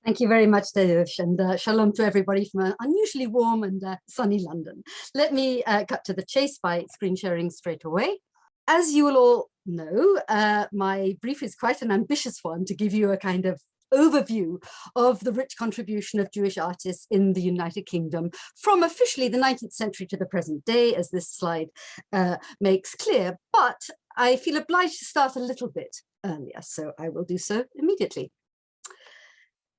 Thank you very much, Dayush, and shalom to everybody from an unusually warm and sunny London. Let me cut to the chase by screen sharing straight away. As you will all know, my brief is quite an ambitious one to give you a kind of overview of the rich contribution of Jewish artists in the United Kingdom from officially the 19th century to the present day, as this slide makes clear. But I feel obliged to start a little bit earlier, so I will do so immediately.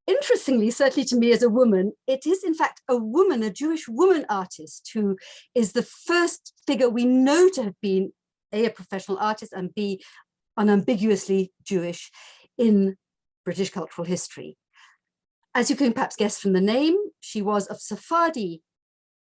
Interestingly, certainly to me as a woman, it is in fact a woman, a Jewish woman artist, who is the first figure we know to have been A, a professional artist, and B, unambiguously Jewish in British cultural history. As you can perhaps guess from the name, she was of Sephardi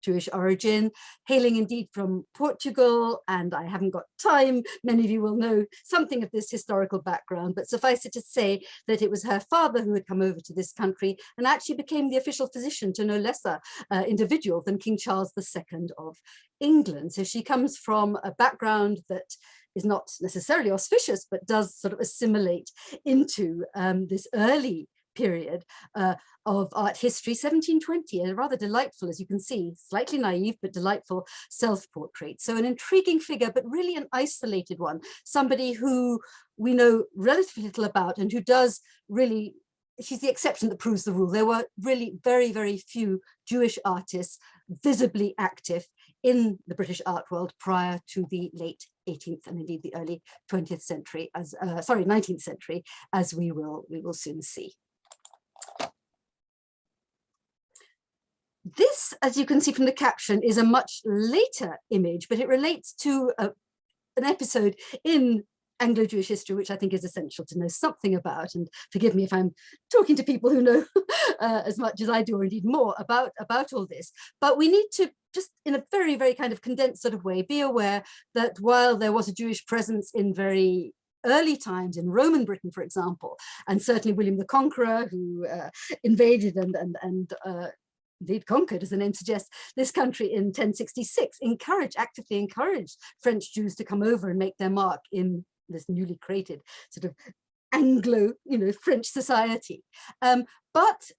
Jewish origin, hailing indeed from Portugal, and I haven't got time, many of you will know something of this historical background, but suffice it to say that it was her father who had come over to this country and actually became the official physician to no lesser individual than King Charles II of England. So she comes from a background that is not necessarily auspicious, but does sort of assimilate into this early period of art history, 1720, a rather delightful, as you can see, slightly naive, but delightful self-portrait. So an intriguing figure, but really an isolated one, somebody who we know relatively little about and who does really, she's the exception that proves the rule. There were really very, very few Jewish artists visibly active in the British art world prior to the late 18th and indeed the early 20th century, 19th century, as we will soon see. This, as you can see from the caption, is a much later image, but it relates to an episode in Anglo-Jewish history, which I think is essential to know something about. And forgive me if I'm talking to people who know as much as I do, or indeed more, about all this. But we need to just, in a very, very kind of condensed sort of way, be aware that while there was a Jewish presence in very early times in Roman Britain, for example, and certainly William the Conqueror, who invaded and indeed conquered, as the name suggests, this country in 1066, actively encouraged French Jews to come over and make their mark in this newly created sort of Anglo, French society. But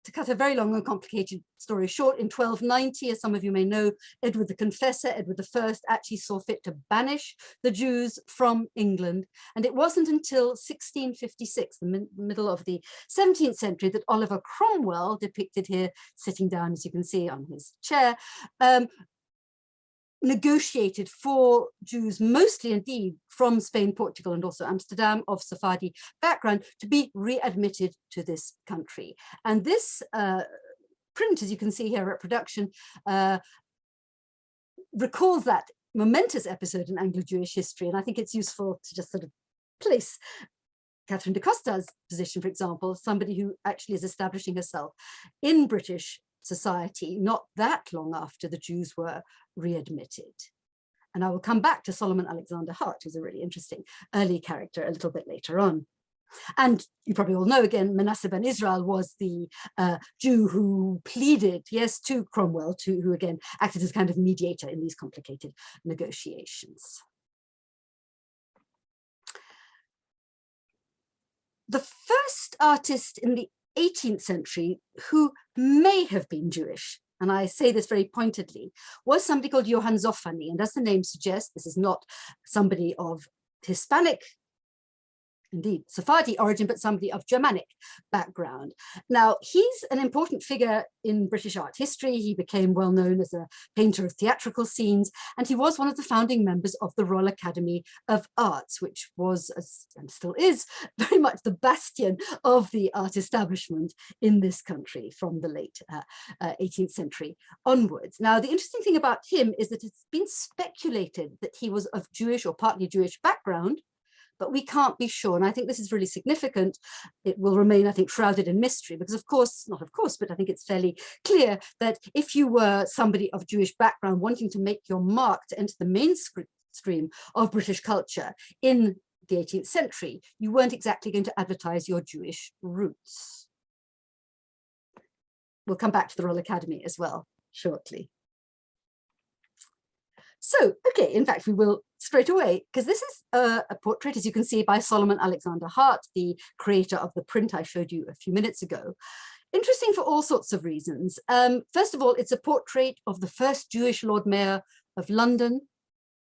to cut a very long and complicated story short, in 1290, as some of you may know, Edward the Confessor, Edward I, actually saw fit to banish the Jews from England. And it wasn't until 1656, the middle of the 17th century, that Oliver Cromwell, depicted here sitting down, as you can see, on his chair, negotiated for Jews, mostly indeed from Spain, Portugal, and also Amsterdam, of Sephardi background, to be readmitted to this country. And this print, as you can see here, reproduction, recalls that momentous episode in Anglo-Jewish history. And I think it's useful to just sort of place Catherine de Costa's position, for example, somebody who actually is establishing herself in British society not that long after the Jews were readmitted. And I will come back to Solomon Alexander Hart, who's a really interesting early character, a little bit later on. And you probably all know, again, Manasseh ben Israel was the Jew who pleaded, yes, to Cromwell, who again acted as kind of mediator in these complicated negotiations. The first artist in the 18th century who may have been Jewish, and I say this very pointedly, was somebody called Johann Zoffany. And as the name suggests, this is not somebody of Hispanic, indeed Sephardi origin, but somebody of Germanic background. Now, he's an important figure in British art history. He became well known as a painter of theatrical scenes, and he was one of the founding members of the Royal Academy of Arts, which was, and still is, very much the bastion of the art establishment in this country from the late 18th century onwards. Now, the interesting thing about him is that it's been speculated that he was of Jewish or partly Jewish background, but we can't be sure. And I think this is really significant. It will remain, I think, shrouded in mystery, because of course, not of course, but I think it's fairly clear that if you were somebody of Jewish background wanting to make your mark to enter the mainstream of British culture in the 18th century, you weren't exactly going to advertise your Jewish roots. We'll come back to the Royal Academy as well shortly. So, okay, in fact, we will straight away, because this is a portrait, as you can see, by Solomon Alexander Hart, the creator of the print I showed you a few minutes ago. Interesting for all sorts of reasons. First of all, it's a portrait of the first Jewish Lord Mayor of London,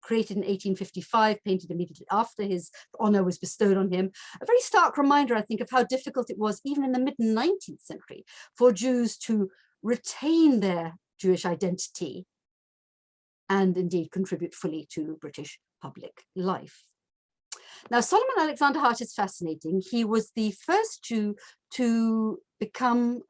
created in 1855, painted immediately after his honor was bestowed on him. A very stark reminder, I think, of how difficult it was, even in the mid-19th century, for Jews to retain their Jewish identity and indeed contribute fully to British public life. Now, Solomon Alexander Hart is fascinating. He was the first Jew to become,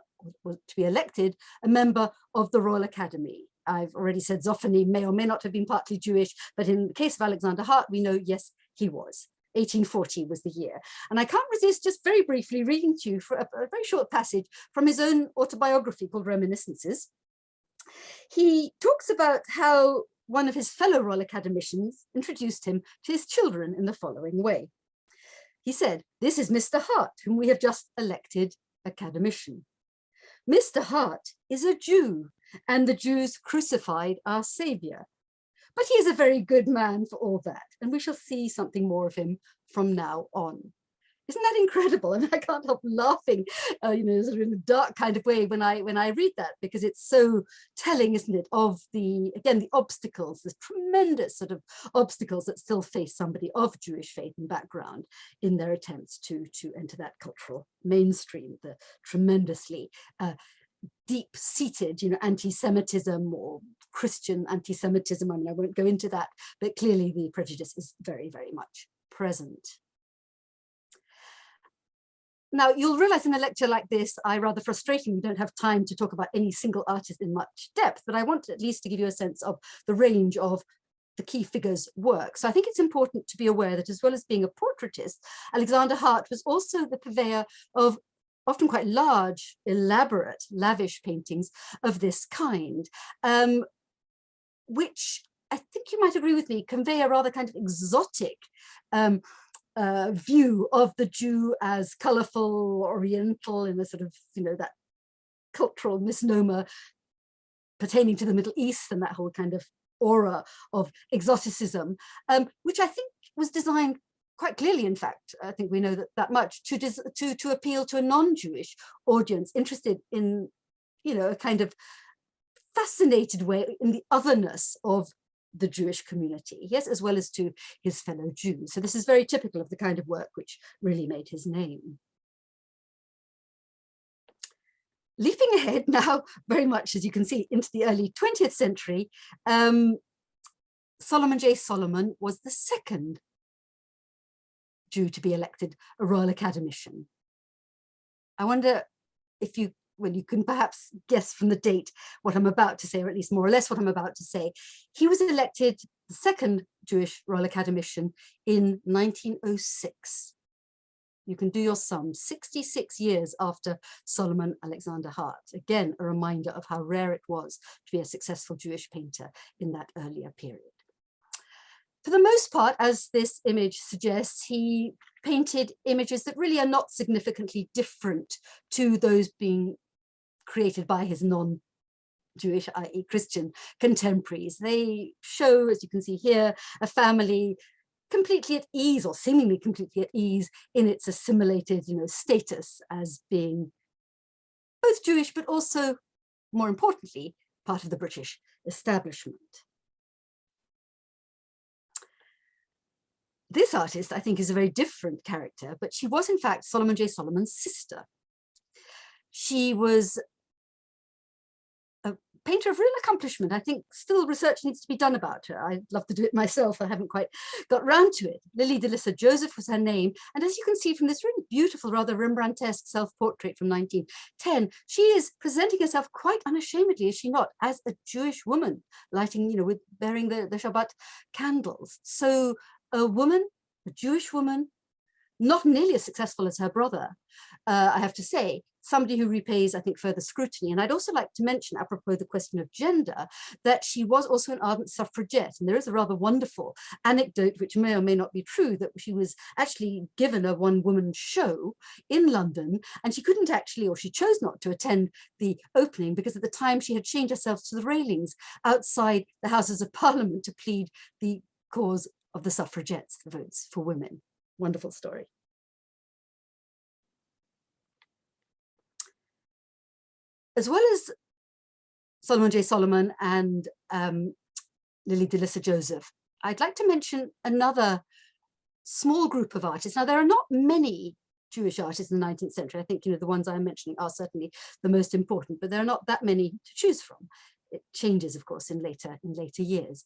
or to be elected, a member of the Royal Academy. I've already said Zoffany may or may not have been partly Jewish, but in the case of Alexander Hart, we know, yes, he was. 1840 was the year. And I can't resist just very briefly reading to you for a very short passage from his own autobiography called Reminiscences. He talks about how one of his fellow Royal Academicians introduced him to his children in the following way. He said, "This is Mr. Hart, whom we have just elected Academician. Mr. Hart is a Jew, and the Jews crucified our Savior. But he is a very good man for all that, and we shall see something more of him from now on." Isn't that incredible? And I can't help laughing, sort of in a dark kind of way when I read that, because it's so telling, isn't it, of the obstacles, the tremendous sort of obstacles that still face somebody of Jewish faith and background in their attempts to enter that cultural mainstream, the tremendously deep-seated, anti-Semitism or Christian anti-Semitism. I mean, I won't go into that, but clearly the prejudice is very, very much present. Now, you'll realize in a lecture like this, I rather frustratingly don't have time to talk about any single artist in much depth, but I want at least to give you a sense of the range of the key figures' work. So I think it's important to be aware that as well as being a portraitist, Alexander Hart was also the purveyor of often quite large, elaborate, lavish paintings of this kind, which I think you might agree with me, convey a rather kind of exotic view of the Jew as colorful, oriental, in a sort of, that cultural misnomer pertaining to the Middle East and that whole kind of aura of exoticism, which I think was designed quite clearly, in fact, I think we know that much, to appeal to a non-Jewish audience interested in, a kind of fascinated way in the otherness of the Jewish community, yes, as well as to his fellow Jews. So this is very typical of the kind of work which really made his name. Leaping ahead now, very much, as you can see, into the early 20th century, Solomon J. Solomon was the second Jew to be elected a Royal Academician. I wonder if you can perhaps guess from the date what I'm about to say, or at least more or less what I'm about to say. He was elected the second Jewish Royal Academician in 1906. You can do your sum, 66 years after Solomon Alexander Hart. Again, a reminder of how rare it was to be a successful Jewish painter in that earlier period. For the most part, as this image suggests, he painted images that really are not significantly different to those being created by his non-Jewish, i.e. Christian contemporaries. They show, as you can see here, a family completely at ease, or seemingly completely at ease, in its assimilated, status as being both Jewish, but also, more importantly, part of the British establishment. This artist, I think, is a very different character, but she was in fact Solomon J. Solomon's sister. She was a painter of real accomplishment. I think still research needs to be done about her. I'd love to do it myself. I haven't quite got round to it. Lily Delissa Joseph was her name. And as you can see from this really beautiful, rather Rembrandtesque self-portrait from 1910, she is presenting herself quite unashamedly, is she not, as a Jewish woman, lighting, with bearing the Shabbat candles. So a woman, a Jewish woman, not nearly as successful as her brother, I have to say, somebody who repays, I think, further scrutiny. And I'd also like to mention, apropos the question of gender, that she was also an ardent suffragette. And there is a rather wonderful anecdote, which may or may not be true, that she was actually given a one-woman show in London, and she couldn't actually, or she chose not to attend the opening, because at the time she had chained herself to the railings outside the Houses of Parliament to plead the cause of the suffragettes, the votes for women. Wonderful story. As well as Solomon J. Solomon and Lily Delissa Joseph, I'd like to mention another small group of artists. Now, there are not many Jewish artists in the 19th century. I think, the ones I'm mentioning are certainly the most important, but there are not that many to choose from. It changes, of course, in later years.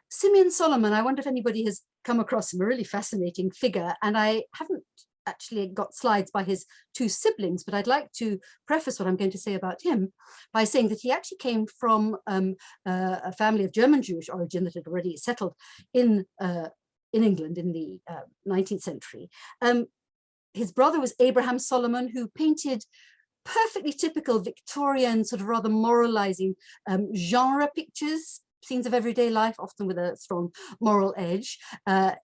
Simeon Solomon, I wonder if anybody has come across him, a really fascinating figure, and I haven't actually got slides by his two siblings, but I'd like to preface what I'm going to say about him by saying that he actually came from a family of German Jewish origin that had already settled in England in the 19th century. His brother was Abraham Solomon, who painted perfectly typical Victorian, sort of rather moralizing genre pictures, scenes of everyday life, often with a strong moral edge.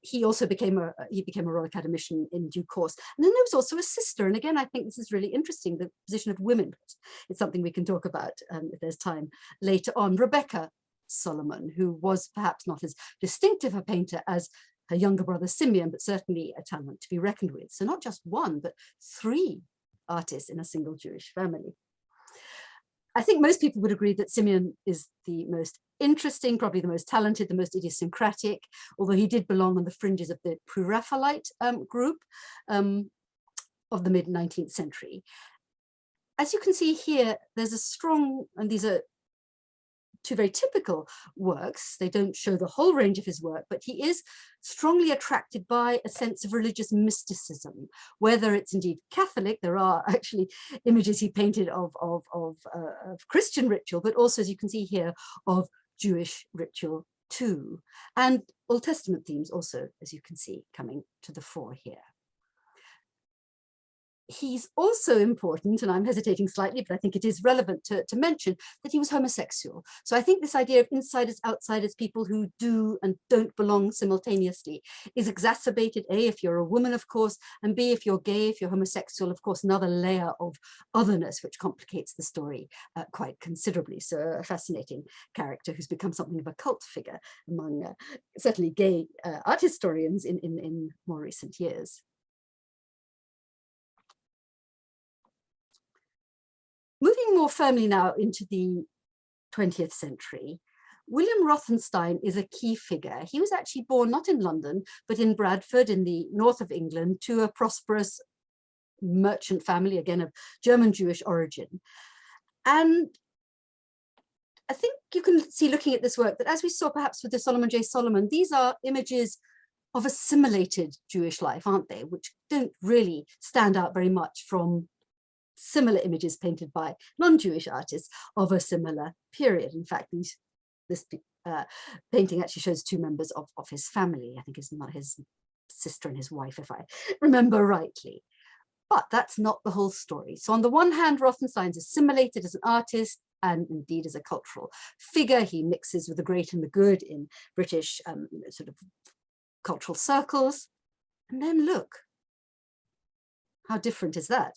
He also became a Royal Academician in due course. And then there was also a sister. And again, I think this is really interesting, the position of women. It's something we can talk about if there's time later on. Rebecca Solomon, who was perhaps not as distinctive a painter as her younger brother Simeon, but certainly a talent to be reckoned with. So not just one, but three artists in a single Jewish family. I think most people would agree that Simeon is the most interesting, probably the most talented, the most idiosyncratic, although he did belong on the fringes of the Pre-Raphaelite group of the mid-19th century. As you can see here, there's a strong, and these are two very typical works. They don't show the whole range of his work, but he is strongly attracted by a sense of religious mysticism, whether it's indeed Catholic. There are actually images he painted of Christian ritual, but also, as you can see here, of Jewish ritual too, and Old Testament themes also, as you can see, coming to the fore here. He's also important, and I'm hesitating slightly, but I think it is relevant to mention that he was homosexual. So I think this idea of insiders, outsiders, people who do and don't belong simultaneously is exacerbated, A, if you're a woman, of course, and B, if you're gay, if you're homosexual, of course, another layer of otherness, which complicates the story quite considerably. So a fascinating character who's become something of a cult figure among certainly gay art historians in more recent years. Moving more firmly now into the 20th century, William Rothenstein is a key figure. He was actually born not in London, but in Bradford in the north of England to a prosperous merchant family, again of German Jewish origin. And I think you can see, looking at this work, that as we saw perhaps with the Solomon J. Solomon, these are images of assimilated Jewish life, aren't they? Which don't really stand out very much from similar images painted by non-Jewish artists of a similar period. In fact, this painting actually shows two members of his family. I think his sister and his wife, if I remember rightly. But that's not the whole story. So on the one hand, Rothenstein's assimilated as an artist and indeed as a cultural figure. He mixes with the great and the good in British sort of cultural circles. And then look, how different is that?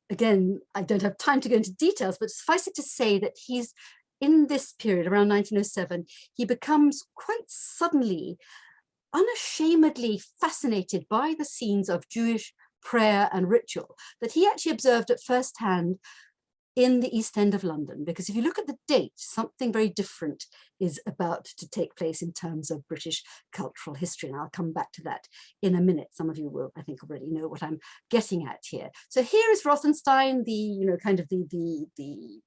Again, I don't have time to go into details, but suffice it to say that he's in this period around 1907, he becomes quite suddenly, unashamedly fascinated by the scenes of Jewish prayer and ritual that he actually observed at first hand in the East End of London. Because if you look at the date, something very different is about to take place in terms of British cultural history. And I'll come back to that in a minute. Some of you will, I think, already know what I'm getting at here. So here is Rothenstein, the kind of the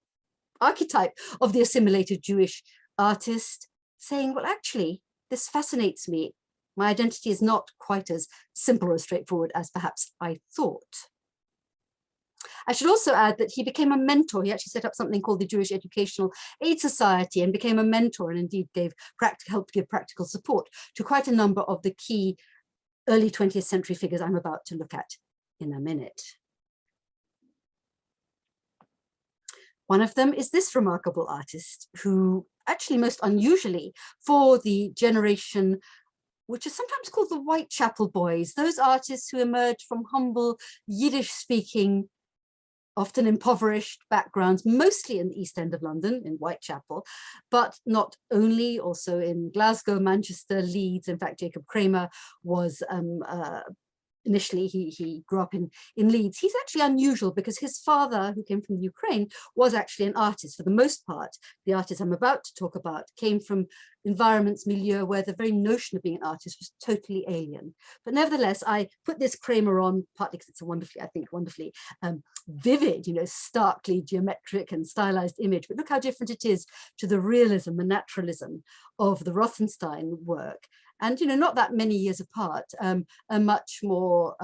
archetype of the assimilated Jewish artist, saying, well, actually, this fascinates me. My identity is not quite as simple or straightforward as perhaps I thought. I should also add that he became a mentor. He actually set up something called the Jewish Educational Aid Society and became a mentor, and indeed helped give practical support to quite a number of the key early 20th century figures I'm about to look at in a minute. One of them is this remarkable artist who actually most unusually for the generation which is sometimes called the Whitechapel Boys, those artists who emerged from humble Yiddish-speaking often impoverished backgrounds, mostly in the East End of London, in Whitechapel, but not only, also in Glasgow, Manchester, Leeds. In fact, Jacob Kramer was initially, he grew up in Leeds. He's actually unusual because his father, who came from Ukraine, was actually an artist for the most part. The artist I'm about to talk about came from environments, milieu, where the very notion of being an artist was totally alien. But nevertheless, I put this Kramer on, partly because it's a wonderfully, I think, wonderfully vivid, starkly geometric and stylized image. But look how different it is to the realism, the naturalism of the Rothenstein work. And, not that many years apart, a much more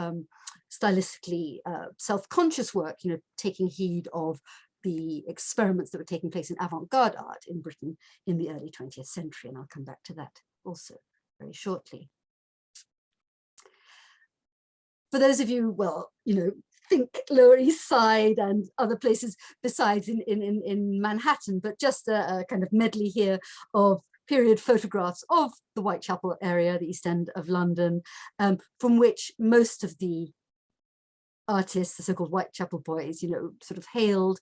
stylistically self-conscious work, taking heed of the experiments that were taking place in avant-garde art in Britain in the early 20th century. And I'll come back to that also very shortly. For those of you, well, think Lower East Side and other places besides in Manhattan, but just a kind of medley here of period photographs of the Whitechapel area, the East End of London, from which most of the artists, the so-called Whitechapel boys, sort of hailed,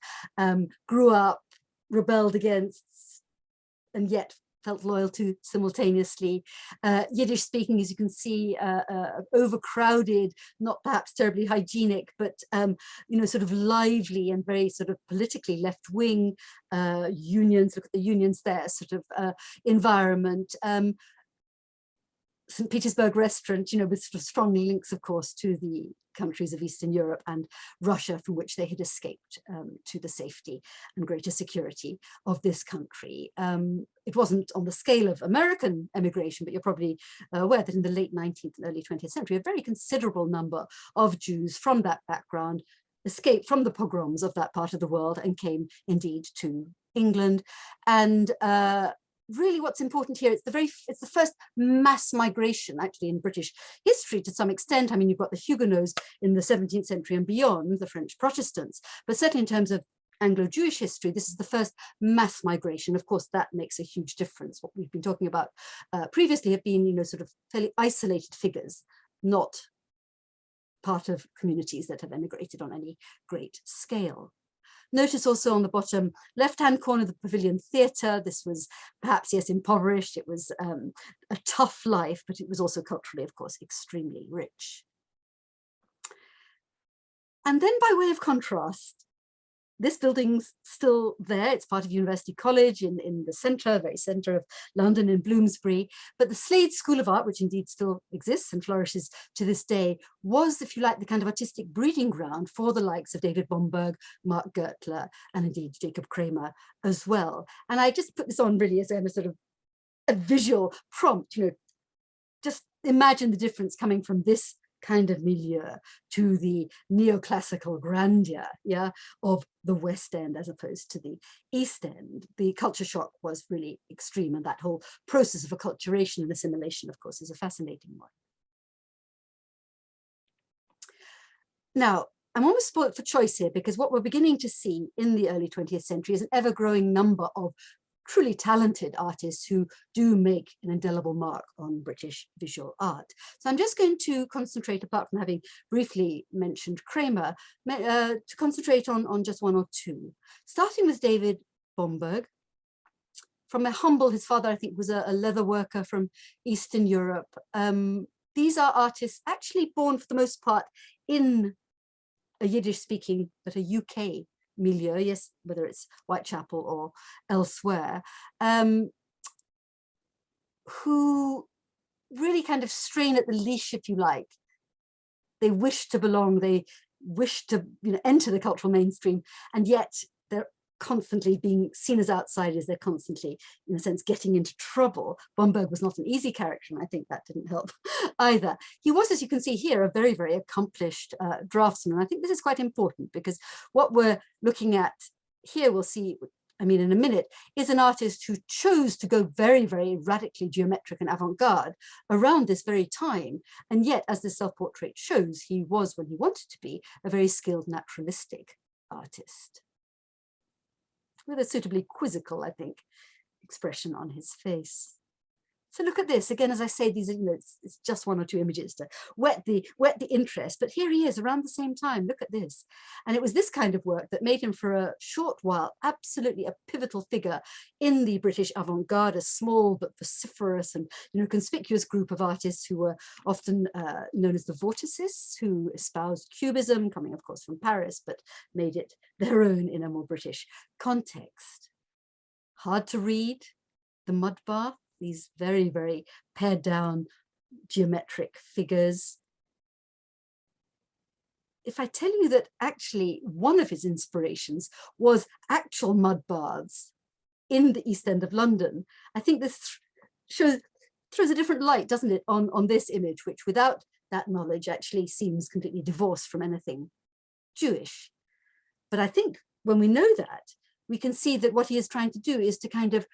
grew up, rebelled against, and yet felt loyal to simultaneously. Yiddish speaking, as you can see, overcrowded, not perhaps terribly hygienic, but sort of lively and very sort of politically left-wing unions. Look at the unions there, sort of environment. St. Petersburg restaurant, with sort of strong links, of course, to the countries of Eastern Europe and Russia, from which they had escaped to the safety and greater security of this country. It wasn't on the scale of American emigration, but you're probably aware that in the late 19th and early 20th century, a very considerable number of Jews from that background escaped from the pogroms of that part of the world and came indeed to England. And really what's important here, it's the first mass migration actually in British history to some extent. I mean, you've got the Huguenots in the 17th century and beyond, the French Protestants, but certainly in terms of Anglo-Jewish history, this is the first mass migration. Of course, that makes a huge difference. What we've been talking about previously have been, sort of fairly isolated figures, not part of communities that have emigrated on any great scale. Notice also on the bottom left-hand corner, the Pavilion Theatre. This was perhaps, yes, impoverished. It was a tough life, but it was also culturally, of course, extremely rich. And then by way of contrast, this building's still there. It's part of University College in the centre, very centre of London in Bloomsbury. But the Slade School of Art, which indeed still exists and flourishes to this day, was, if you like, the kind of artistic breeding ground for the likes of David Bomberg, Mark Gertler, and indeed Jacob Kramer as well. And I just put this on really as a sort of a visual prompt, just imagine the difference coming from this kind of milieu to the neoclassical grandeur, of the West End as opposed to the East End. The culture shock was really extreme, and that whole process of acculturation and assimilation, of course, is a fascinating one. Now, I'm almost spoilt for choice here, because what we're beginning to see in the early 20th century is an ever-growing number of truly talented artists who do make an indelible mark on British visual art. So I'm just going to concentrate, apart from having briefly mentioned Kramer, to concentrate on just one or two. Starting with David Bomberg. From a humble, his father, I think, was a leather worker from Eastern Europe. These are artists actually born, for the most part, in a Yiddish-speaking, but a UK milieu, yes, whether it's Whitechapel or elsewhere, who really kind of strain at the leash, if you like. They wish to belong, they wish to enter the cultural mainstream, and yet they're constantly being seen as outsiders. They're constantly, in a sense, getting into trouble. Bomberg was not an easy character, and I think that didn't help either. He was, as you can see here, a very, very accomplished draftsman. And I think this is quite important, because what we're looking at here, we'll see, in a minute, is an artist who chose to go very, very radically geometric and avant-garde around this very time. And yet, as this self-portrait shows, he was, when he wanted to be, a very skilled naturalistic artist, with a suitably quizzical, I think, expression on his face. So look at this again. As I say, these are, it's just one or two images to whet the interest. But here he is around the same time. Look at this, and it was this kind of work that made him, for a short while, absolutely a pivotal figure in the British avant-garde, a small but vociferous and conspicuous group of artists who were often known as the Vorticists, who espoused Cubism, coming of course from Paris, but made it their own in a more British context. Hard to read, the mud bath, these very, very pared down geometric figures. If I tell you that actually one of his inspirations was actual mud baths in the East End of London, I think this throws a different light, doesn't it, on this image, which without that knowledge actually seems completely divorced from anything Jewish. But I think when we know that, we can see that what he is trying to do is to kind of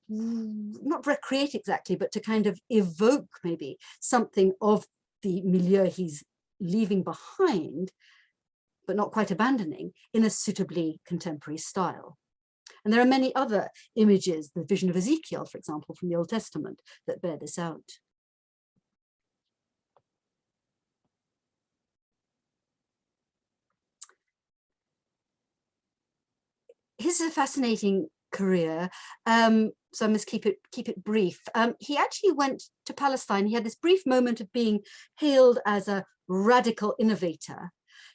not recreate exactly, but to kind of evoke maybe something of the milieu he's leaving behind, but not quite abandoning, in a suitably contemporary style. And there are many other images, the vision of Ezekiel, for example, from the Old Testament, that bear this out. His is a fascinating career, so I must keep it brief. He actually went to Palestine. He had this brief moment of being hailed as a radical innovator.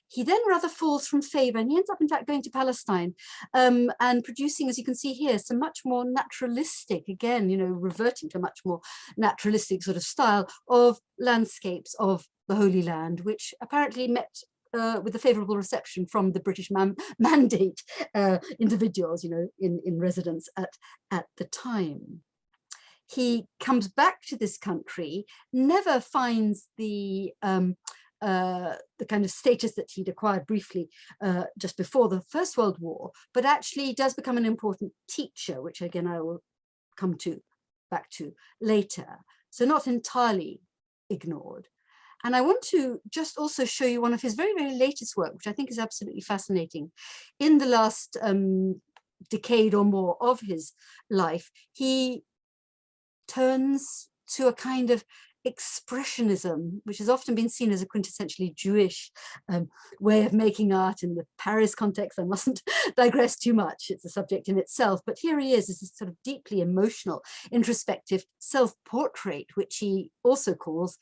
He then rather falls from favor, and he ends up in fact going to Palestine and producing, as you can see here, some much more naturalistic, again, reverting to a much more naturalistic sort of style of landscapes of the Holy Land, which apparently met with a favorable reception from the British mandate individuals, in residence at the time. He comes back to this country, never finds the kind of status that he'd acquired briefly just before the First World War, but actually does become an important teacher, which again I will come back to later. So not entirely ignored. And I want to just also show you one of his very, very latest work, which I think is absolutely fascinating. In the last decade or more of his life, he turns to a kind of expressionism, which has often been seen as a quintessentially Jewish way of making art in the Paris context. I mustn't digress too much, it's a subject in itself, but here he is, this sort of deeply emotional, introspective self-portrait, which he also calls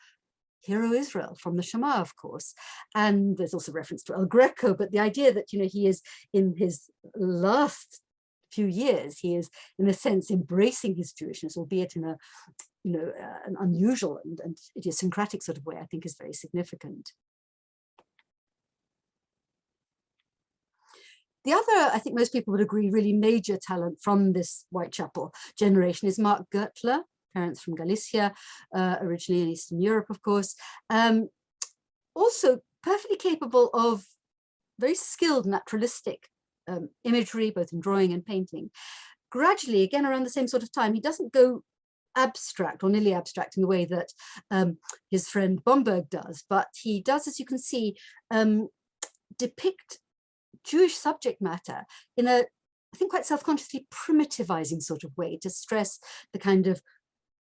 Hero Israel, from the Shema, of course. And there's also reference to El Greco, but the idea that, he is in his last few years, he is in a sense embracing his Jewishness, albeit in a, an unusual and idiosyncratic sort of way, I think is very significant. The other, I think most people would agree, really major talent from this Whitechapel generation is Mark Gertler, parents from Galicia, originally in Eastern Europe, of course. Also perfectly capable of very skilled naturalistic imagery, both in drawing and painting. Gradually, again, around the same sort of time, he doesn't go abstract or nearly abstract in the way that his friend Bomberg does, but he does, as you can see, depict Jewish subject matter in a, I think, quite self-consciously primitivizing sort of way, to stress the kind of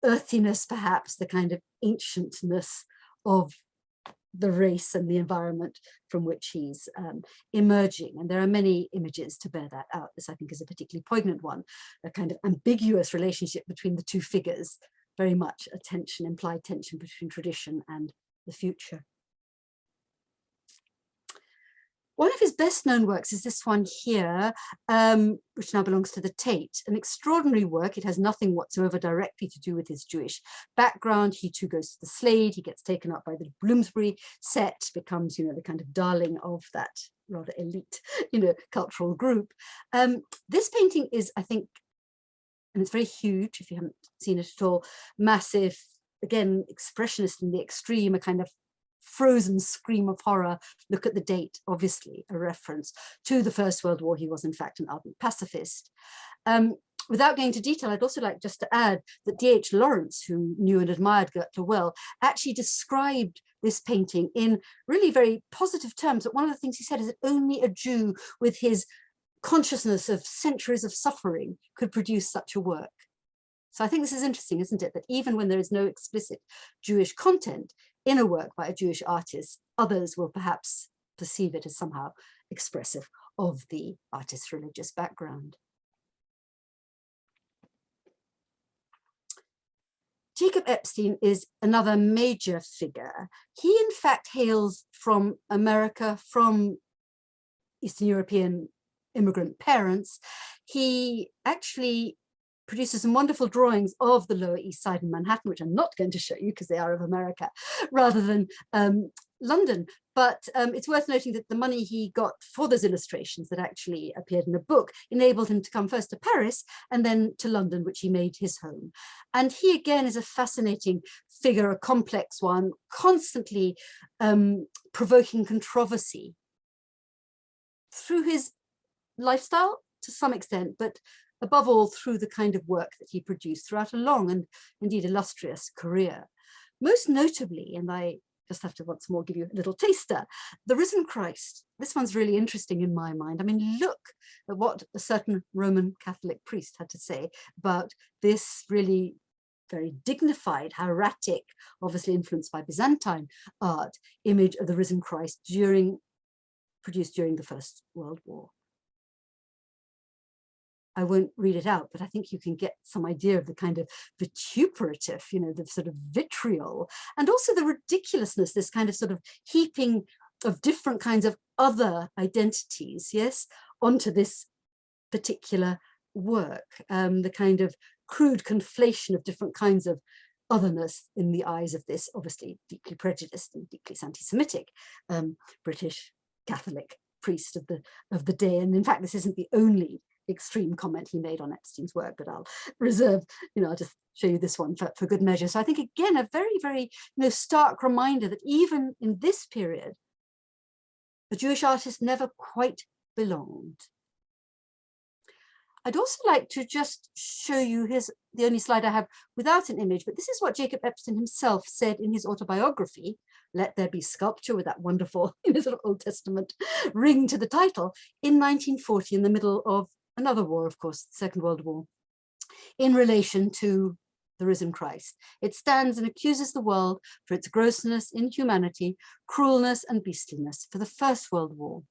earthiness, perhaps, the kind of ancientness of the race and the environment from which he's emerging. And there are many images to bear that out. This, I think, is a particularly poignant one, a kind of ambiguous relationship between the two figures, very much a tension, implied tension between tradition and the future. One of his best known works is this one here, which now belongs to the Tate, an extraordinary work. It has nothing whatsoever directly to do with his Jewish background. He too goes to the Slade, he gets taken up by the Bloomsbury set, becomes, the kind of darling of that rather elite, cultural group. This painting is, I think, and it's very huge if you haven't seen it at all, massive, again, expressionist in the extreme, a kind of frozen scream of horror. Look at the date, obviously a reference to the First World War. He was in fact an ardent pacifist. Without going into detail, I'd also like just to add that D.H. Lawrence, who knew and admired Gertler well, actually described this painting in really very positive terms. But one of the things he said is that only a Jew with his consciousness of centuries of suffering could produce such a work. So I think this is interesting, isn't it? That even when there is no explicit Jewish content in a work by a Jewish artist, others will perhaps perceive it as somehow expressive of the artist's religious background. Jacob Epstein is another major figure. He in fact hails from America, from Eastern European immigrant parents. He actually produces some wonderful drawings of the Lower East Side in Manhattan, which I'm not going to show you because they are of America rather than London. But it's worth noting that the money he got for those illustrations that actually appeared in a book enabled him to come first to Paris and then to London, which he made his home. And he again is a fascinating figure, a complex one, constantly provoking controversy through his lifestyle to some extent, but above all through the kind of work that he produced throughout a long and indeed illustrious career. Most notably, and I just have to once more give you a little taster, The Risen Christ. This one's really interesting in my mind. I mean, look at what a certain Roman Catholic priest had to say about this really very dignified, hieratic, obviously influenced by Byzantine art, image of the risen Christ produced during the First World War. I won't read it out, but I think you can get some idea of the kind of vituperative, the sort of vitriol, and also the ridiculousness, this kind of sort of heaping of different kinds of other identities, yes, onto this particular work, the kind of crude conflation of different kinds of otherness in the eyes of this obviously deeply prejudiced and deeply anti-Semitic British Catholic priest of the day. And in fact, this isn't the only extreme comment he made on Epstein's work, but I'll reserve, I'll just show you this one for good measure. So I think again, a very, very stark reminder that even in this period, the Jewish artist never quite belonged. I'd also like to just show you the only slide I have without an image, but this is what Jacob Epstein himself said in his autobiography, Let There Be Sculpture, with that wonderful sort of Old Testament ring to the title, in 1940, in the middle of another war, of course, the Second World War, in relation to the risen Christ. It stands and accuses the world for its grossness, inhumanity, cruelness, and beastliness for the First World War.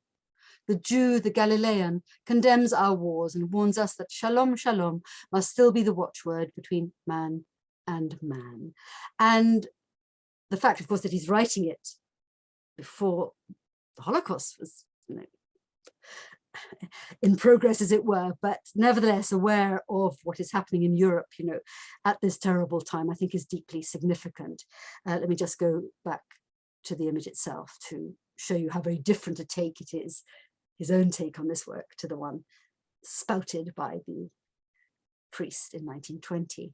The Jew, the Galilean, condemns our wars and warns us that shalom, shalom must still be the watchword between man and man. And the fact, of course, that he's writing it before the Holocaust was, in progress, as it were, but nevertheless aware of what is happening in Europe, at this terrible time, I think is deeply significant. Let me just go back to the image itself to show you how very different a take it is, his own take on this work, to the one spouted by the priest in 1920.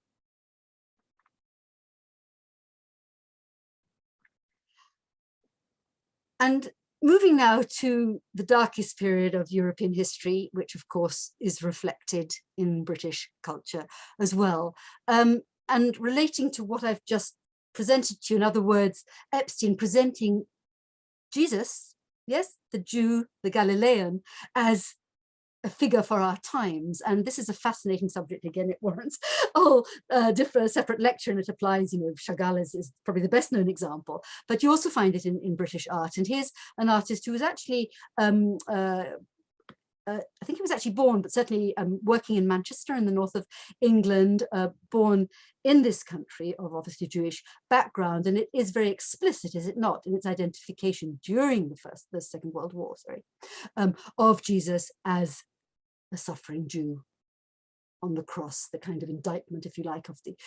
And moving now to the darkest period of European history, which of course is reflected in British culture as well. And relating to what I've just presented to you, in other words, Epstein presenting Jesus, yes, the Jew, the Galilean, as a figure for our times. And this is a fascinating subject. Again, it warrants a whole separate lecture, and it applies, Chagall is probably the best known example, but you also find it in British art. And here's an artist who was actually, I think he was actually born, but certainly working in Manchester in the north of England, born in this country of obviously Jewish background. And it is very explicit, is it not, in its identification during the Second World War, of Jesus as a suffering Jew on the cross, the kind of indictment, if you like, of the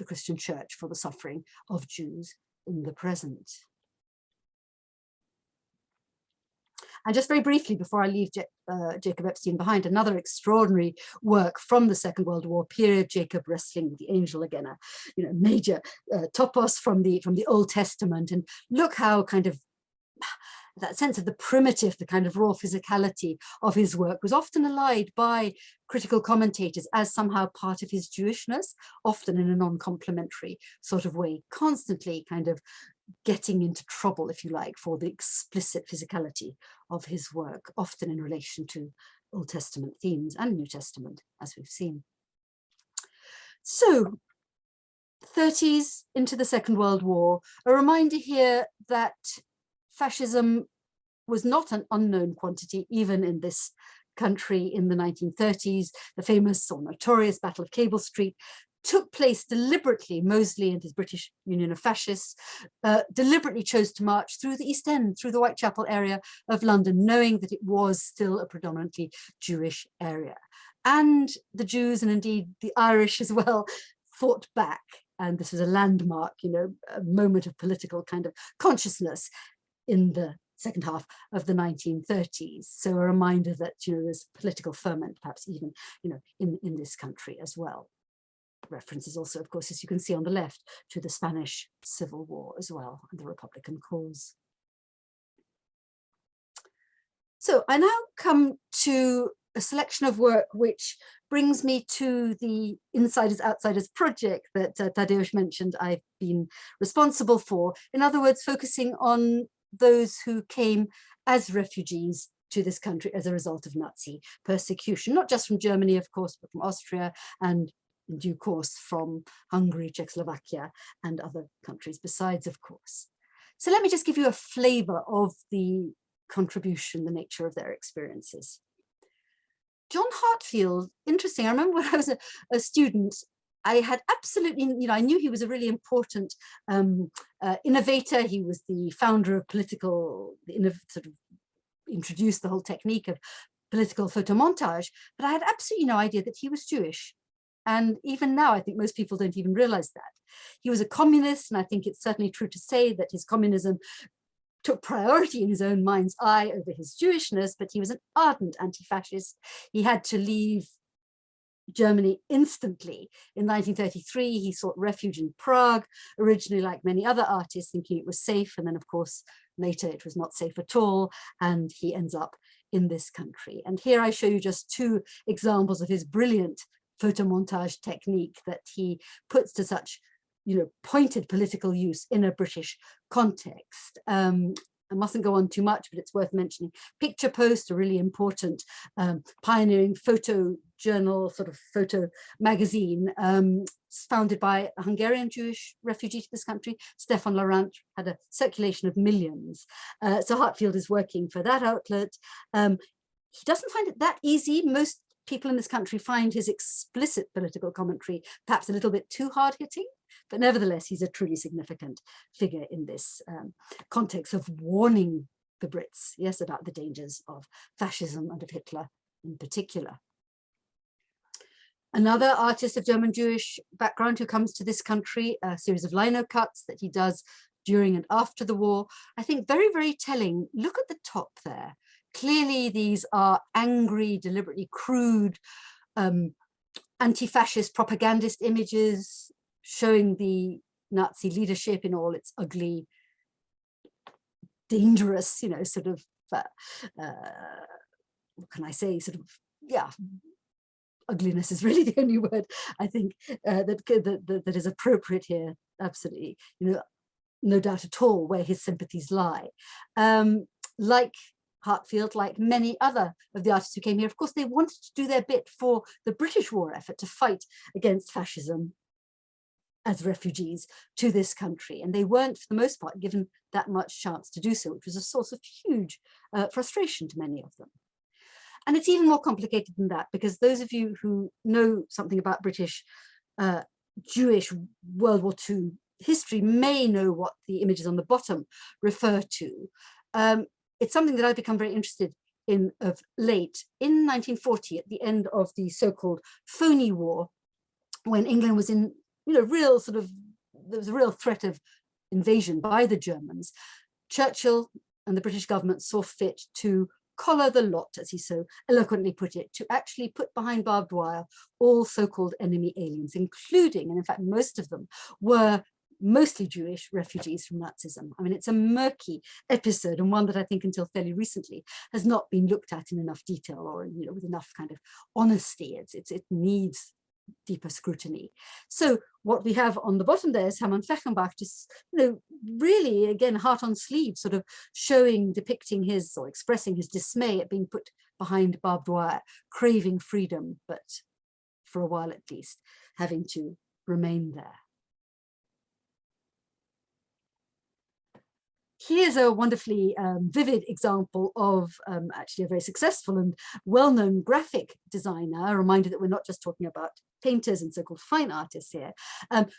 Christian church for the suffering of Jews in the present. And just very briefly, before I leave Jacob Epstein behind, another extraordinary work from the Second World War period, Jacob wrestling with the angel again, a major topos from the Old Testament. And look how kind of that sense of the primitive, the kind of raw physicality of his work was often allied by critical commentators as somehow part of his Jewishness, often in a non-complimentary sort of way, constantly kind of getting into trouble, if you like, for the explicit physicality of his work, often in relation to Old Testament themes and New Testament, as we've seen. So 30s into the Second World War, a reminder here that fascism was not an unknown quantity, even in this country in the 1930s. The famous or notorious Battle of Cable Street took place deliberately. Mosley and his British Union of Fascists deliberately chose to march through the East End, through the Whitechapel area of London, knowing that it was still a predominantly Jewish area. And the Jews, and indeed the Irish as well, fought back. And this was a landmark, you know, a moment of political kind of consciousness in the second half of the 1930s. So a reminder that, you know, there's political ferment, perhaps even, you know, in this country as well. References also, of course, as you can see on the left, to the Spanish Civil War as well, and the Republican cause. So I now come to a selection of work which brings me to the Insiders Outsiders project that Tadeusz mentioned I've been responsible for. In other words, focusing on those who came as refugees to this country as a result of Nazi persecution, not just from Germany, of course, but from Austria, and in due course from Hungary, Czechoslovakia, and other countries besides, of course. So let me just give you a flavor of the contribution, the nature of their experiences. John Hartfield, interesting. I remember when I was a student, I had absolutely, you know, I knew he was a really important innovator. He was the founder of sort of introduced the whole technique of political photomontage, but I had absolutely no idea that he was Jewish. And even now, I think most people don't even realize that. He was a communist, and I think it's certainly true to say that his communism took priority in his own mind's eye over his Jewishness, but he was an ardent anti-fascist. He had to leave Germany instantly. In 1933, he sought refuge in Prague, originally like many other artists, thinking it was safe. And then, of course, later it was not safe at all. And he ends up in this country. And here I show you just two examples of his brilliant photomontage technique that he puts to such, you know, pointed political use in a British context. I mustn't go on too much, but it's worth mentioning Picture Post, a really important pioneering photo journal, sort of photo magazine, founded by a Hungarian Jewish refugee to this country. Stefan Laurent had a circulation of millions. So Hartfield is working for that outlet. He doesn't find it that easy. Most people in this country find his explicit political commentary perhaps a little bit too hard-hitting, but nevertheless, he's a truly significant figure in this context of warning the Brits, yes, about the dangers of fascism and of Hitler in particular. Another artist of German Jewish background who comes to this country, a series of lino cuts that he does during and after the war, I think very, very telling. Look at the top there. Clearly, these are angry, deliberately crude, anti-fascist propagandist images showing the Nazi leadership in all its ugly, dangerous, you know, sort of, what can I say, sort of, yeah, ugliness is really the only word I think that is appropriate here. Absolutely, you know, no doubt at all where his sympathies lie. Like Hartfield, like many other of the artists who came here, of course, they wanted to do their bit for the British war effort to fight against fascism as refugees to this country. And they weren't, for the most part, given that much chance to do so, which was a source of huge frustration to many of them. And it's even more complicated than that, because those of you who know something about British Jewish World War II history may know what the images on the bottom refer to. It's something that I've become very interested in of late. In 1940, at the end of the so-called phony war, when England was in, you know, real sort of, there was a real threat of invasion by the Germans, Churchill and the British government saw fit to collar the lot, as he so eloquently put it, to actually put behind barbed wire all so-called enemy aliens, including, and in fact most of them were mostly Jewish refugees from Nazism. I mean, it's a murky episode, and one that I think until fairly recently has not been looked at in enough detail, or, you know, with enough kind of honesty. It needs deeper scrutiny. So what we have on the bottom there is Hermann Fechenbach, just, you know, really, again, heart on sleeve, sort of showing, depicting his, or expressing his dismay at being put behind barbed wire, craving freedom, but for a while at least, having to remain there. Here's a wonderfully vivid example of actually a very successful and well-known graphic designer, a reminder that we're not just talking about painters and so-called fine artists here,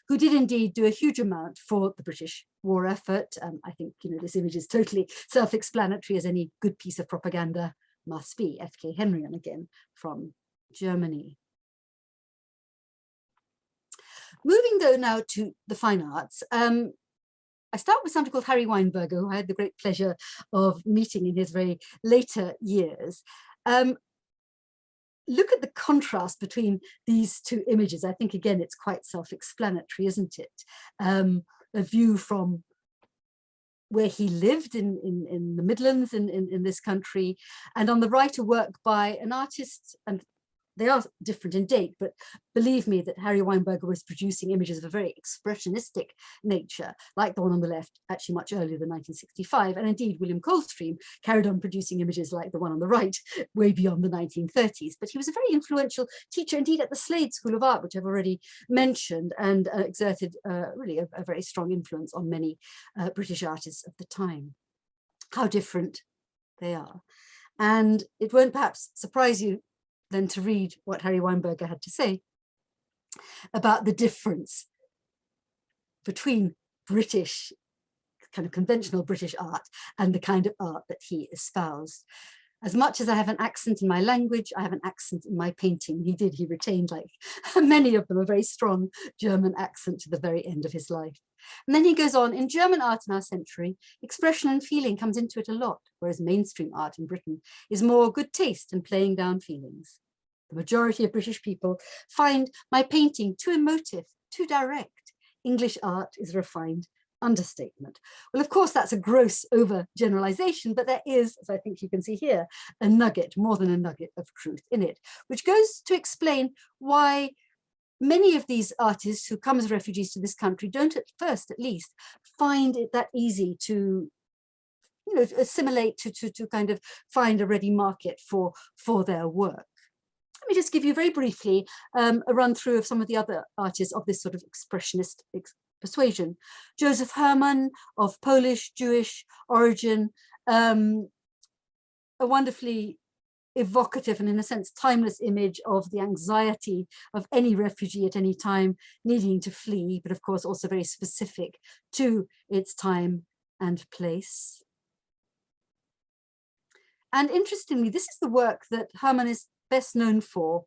who did indeed do a huge amount for the British war effort. I think, you know, this image is totally self-explanatory, as any good piece of propaganda must be. F.K. Henrion, again, from Germany. Moving though now to the fine arts, I start with somebody called Harry Weinberger, who I had the great pleasure of meeting in his very later years. Look at the contrast between these two images. I think, again, it's quite self-explanatory, isn't it? A view from where he lived in the Midlands in this country, and on the right, a work by an artist, and they are different in date, but believe me that Harry Weinberger was producing images of a very expressionistic nature, like the one on the left, actually much earlier than 1965. And indeed, William Coldstream carried on producing images like the one on the right, way beyond the 1930s. But he was a very influential teacher, indeed, at the Slade School of Art, which I've already mentioned, and exerted really a very strong influence on many British artists of the time. How different they are. And it won't perhaps surprise you then to read what Harry Weinberger had to say about the difference between British, kind of conventional British art and the kind of art that he espoused. As much as I have an accent in my language, I have an accent in my painting. He retained, like many of them, a very strong German accent to the very end of his life. And then he goes on, in German art in our century, expression and feeling comes into it a lot, whereas mainstream art in Britain is more good taste and playing down feelings. The majority of British people find my painting too emotive, too direct. English art is refined understatement. Well, of course, that's a gross overgeneralization, but there is, as I think you can see here, a nugget, more than a nugget of truth in it, which goes to explain why many of these artists who come as refugees to this country don't, at first at least, find it that easy to, you know, assimilate, to kind of find a ready market for their work. Let me just give you very briefly a run through of some of the other artists of this sort of expressionist persuasion. Joseph Herman, of Polish, Jewish origin, a wonderfully evocative and, in a sense, timeless image of the anxiety of any refugee at any time needing to flee, but of course also very specific to its time and place. And interestingly, this is the work that Herman is best known for,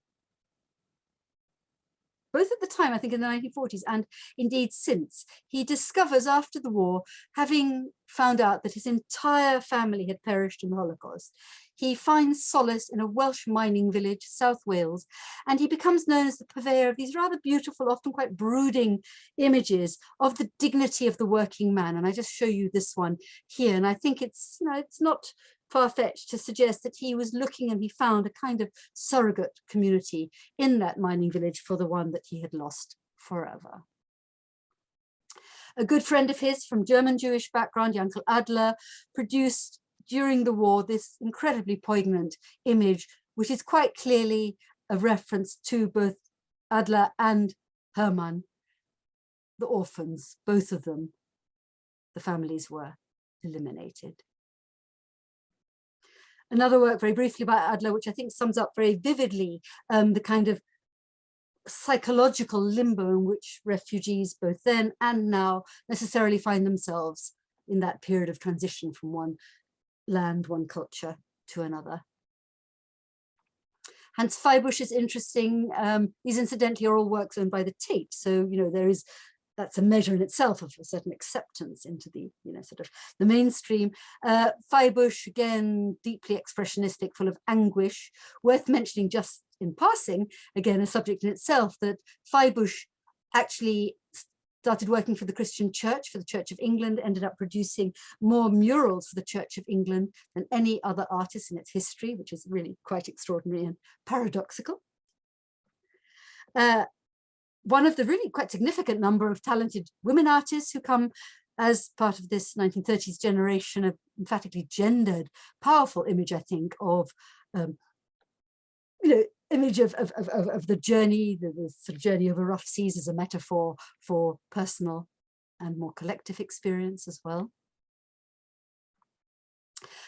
both at the time, I think in the 1940s, and indeed since. He discovers after the war, having found out that his entire family had perished in the Holocaust, he finds solace in a Welsh mining village, South Wales, and he becomes known as the purveyor of these rather beautiful, often quite brooding images of the dignity of the working man. And I just show you this one here. And I think it's, you know, it's not far-fetched to suggest that he was looking and he found a kind of surrogate community in that mining village for the one that he had lost forever. A good friend of his from German Jewish background, Yankel Adler, produced during the war this incredibly poignant image, which is quite clearly a reference to both Adler and Herman, the orphans, both of them. The families were eliminated. Another work very briefly by Adler, which I think sums up very vividly the kind of psychological limbo in which refugees both then and now necessarily find themselves in that period of transition from one land, one culture to another. Hans Feibusch is interesting. These incidentally are all works owned by the Tate. So, you know, that's a measure in itself of a certain acceptance into the, you know, sort of the mainstream. Feibusch, again, deeply expressionistic, full of anguish. Worth mentioning just in passing, again, a subject in itself, that Feibusch actually started working for the Christian Church, for the Church of England, ended up producing more murals for the Church of England than any other artist in its history, which is really quite extraordinary and paradoxical. One of the really quite significant number of talented women artists who come as part of this 1930s generation of emphatically gendered, powerful image, I think, of, you know, image of the journey, the sort of journey over rough seas as a metaphor for personal and more collective experience as well.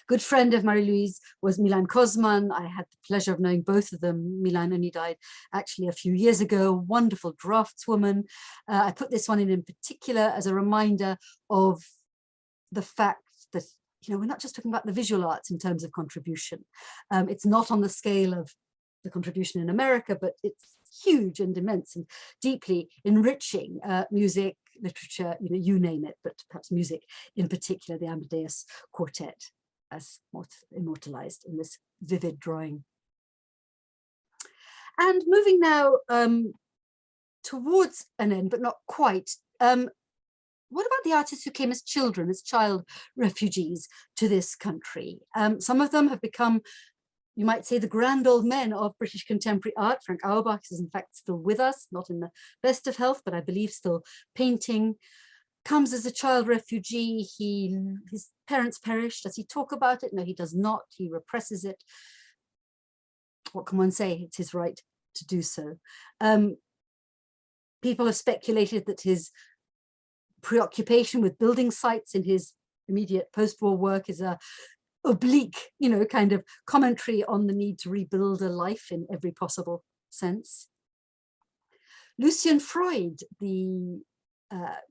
Good friend of Marie-Louise was Milan Kosman. I had the pleasure of knowing both of them. Milan only died actually a few years ago, wonderful draftswoman. I put this one in particular as a reminder of the fact that, you know, we're not just talking about the visual arts in terms of contribution. It's not on the scale of the contribution in America, but it's huge and immense and deeply enriching music, literature, you know, you name it, but perhaps music in particular, the Amadeus Quartet, as immortalized in this vivid drawing. And moving now towards an end, but not quite. What about the artists who came as children, as child refugees to this country? Some of them have become, you might say, the grand old men of British contemporary art. Frank Auerbach is in fact still with us, not in the best of health, but I believe still painting. Comes as a child refugee. His parents perished. Does he talk about it? No, he does not. He represses it. What can one say? It's his right to do so. People have speculated that his preoccupation with building sites in his immediate post-war work is a oblique, you know, kind of commentary on the need to rebuild a life in every possible sense. Lucian Freud, the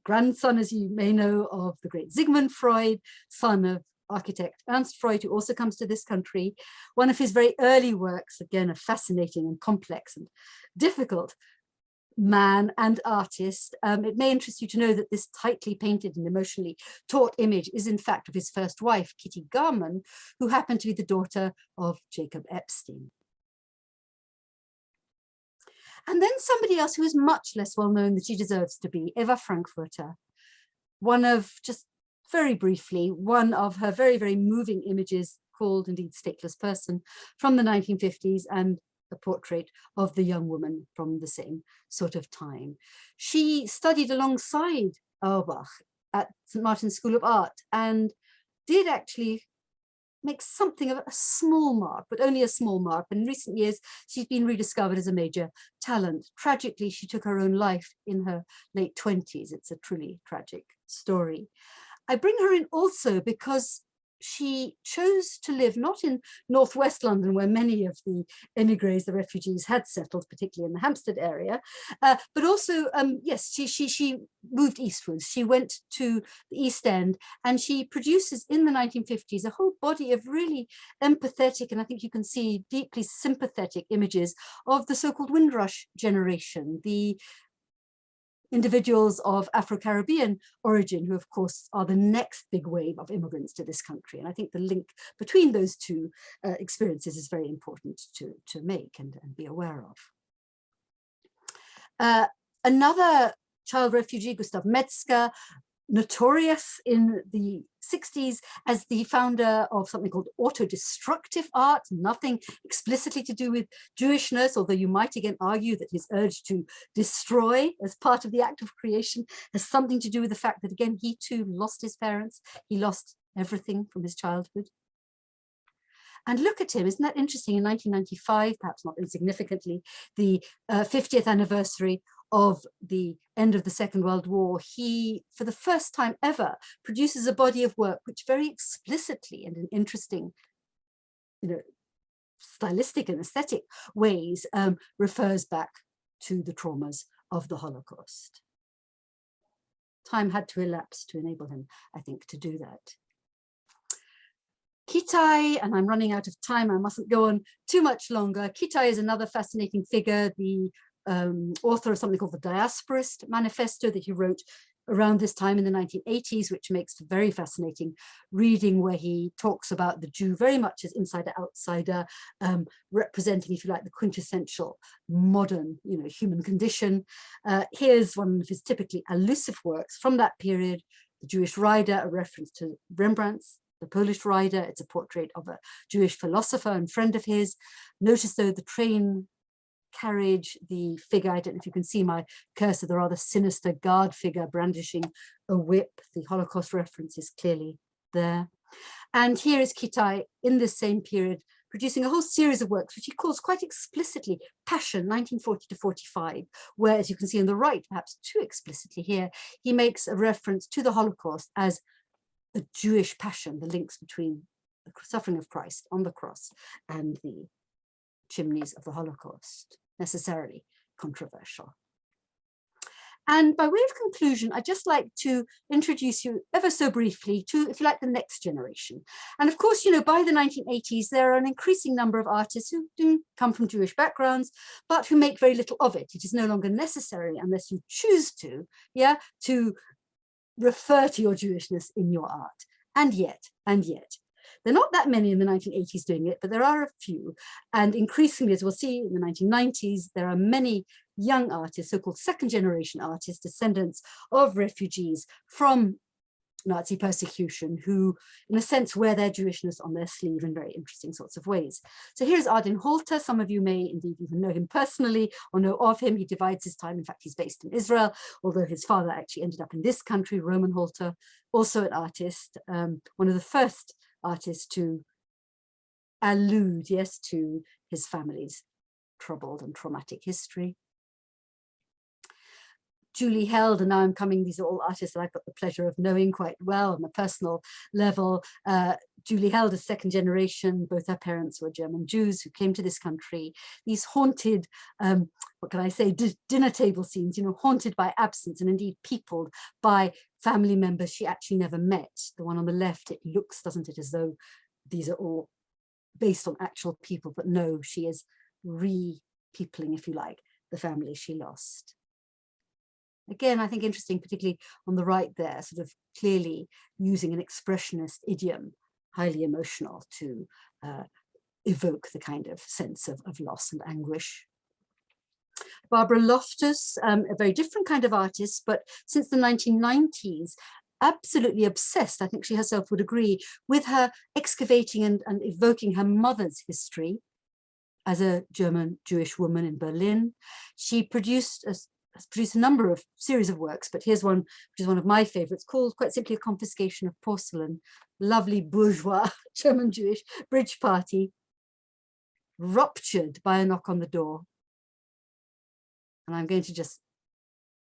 grandson, as you may know, of the great Sigmund Freud, son of architect Ernst Freud, who also comes to this country. One of his very early works, again, a fascinating and complex and difficult man and artist. It may interest you to know that this tightly painted and emotionally taut image is in fact of his first wife, Kitty Garman, who happened to be the daughter of Jacob Epstein. And then somebody else who is much less well known than she deserves to be, Eva Frankfurter. One of, just very briefly, one of her very, very moving images, called indeed Stateless Person, from the 1950s, and a portrait of the young woman from the same sort of time. She studied alongside Auerbach at St. Martin's School of Art and did actually make something of a small mark, but only a small mark. In recent years, she's been rediscovered as a major talent. Tragically, she took her own life in her late 20s. It's a truly tragic story. I bring her in also because she chose to live not in northwest London, where many of the emigres, the refugees, had settled, particularly in the Hampstead area, but also, yes, she moved eastwards. She went to the East End, and she produces in the 1950s a whole body of really empathetic, and I think you can see deeply sympathetic images of the so-called Windrush generation, the individuals of Afro-Caribbean origin, who of course are the next big wave of immigrants to this country. And I think the link between those two experiences is very important to make and be aware of. Another child refugee, Gustav Metzger, notorious in the 60s as the founder of something called autodestructive art, nothing explicitly to do with Jewishness, although you might again argue that his urge to destroy as part of the act of creation has something to do with the fact that, again, he too lost his parents. He lost everything from his childhood. And look at him, isn't that interesting? In 1995, perhaps not insignificantly, the 50th anniversary of the end of the Second World War, he, for the first time ever, produces a body of work which very explicitly and in interesting, you know, stylistic and aesthetic ways refers back to the traumas of the Holocaust. Time had to elapse to enable him, I think, to do that. Kitaj, and I'm running out of time, I mustn't go on too much longer. Kitaj is another fascinating figure, the author of something called the Diasporist Manifesto that he wrote around this time in the 1980s, which makes for very fascinating reading, where he talks about the Jew very much as insider-outsider, representing, if you like, the quintessential modern, you know, human condition. Here's one of his typically elusive works from that period, The Jewish Rider, a reference to Rembrandt's The Polish Rider. It's a portrait of a Jewish philosopher and friend of his. Notice, though, the train carriage, the figure, I don't know if you can see my cursor, the rather sinister guard figure brandishing a whip. The Holocaust reference is clearly there. And here is Kitaj in this same period, producing a whole series of works, which he calls quite explicitly Passion, 1940 to 45, where, as you can see on the right, perhaps too explicitly here, he makes a reference to the Holocaust as a Jewish passion, the links between the suffering of Christ on the cross and the chimneys of the Holocaust, necessarily controversial. And by way of conclusion, I'd just like to introduce you ever so briefly to, if you like, the next generation. And of course, you know, by the 1980s, there are an increasing number of artists who do come from Jewish backgrounds, but who make very little of it. It is no longer necessary, unless you choose to, yeah, to refer to your Jewishness in your art. And yet, there are not that many in the 1980s doing it, but there are a few. And increasingly, as we'll see in the 1990s, there are many young artists, so-called second generation artists, descendants of refugees from Nazi persecution, who in a sense wear their Jewishness on their sleeve in very interesting sorts of ways. So here's Arden Holter. Some of you may indeed even know him personally or know of him. He divides his time. In fact, he's based in Israel, although his father actually ended up in this country. Roman Holter, also an artist, one of the first artists to allude, yes, to his family's troubled and traumatic history. Julie Held, and now I'm coming, these are all artists that I've got the pleasure of knowing quite well on a personal level. Julie Held is second generation, both her parents were German Jews who came to this country. These haunted, what can I say, dinner table scenes, you know, haunted by absence and indeed peopled by family members she actually never met. The one on the left, it looks, doesn't it, as though these are all based on actual people, but no, she is re-peopling, if you like, the family she lost. Again, I think interesting, particularly on the right there, sort of clearly using an expressionist idiom, highly emotional, to evoke the kind of sense of loss and anguish. Barbara Loftus, a very different kind of artist, but since the 1990s, absolutely obsessed, I think she herself would agree, with her excavating and evoking her mother's history as a German Jewish woman in Berlin. She has produced a number of series of works, but here's one which is one of my favorites, called quite simply A Confiscation of Porcelain. Lovely bourgeois German Jewish bridge party ruptured by a knock on the door. And I'm going to just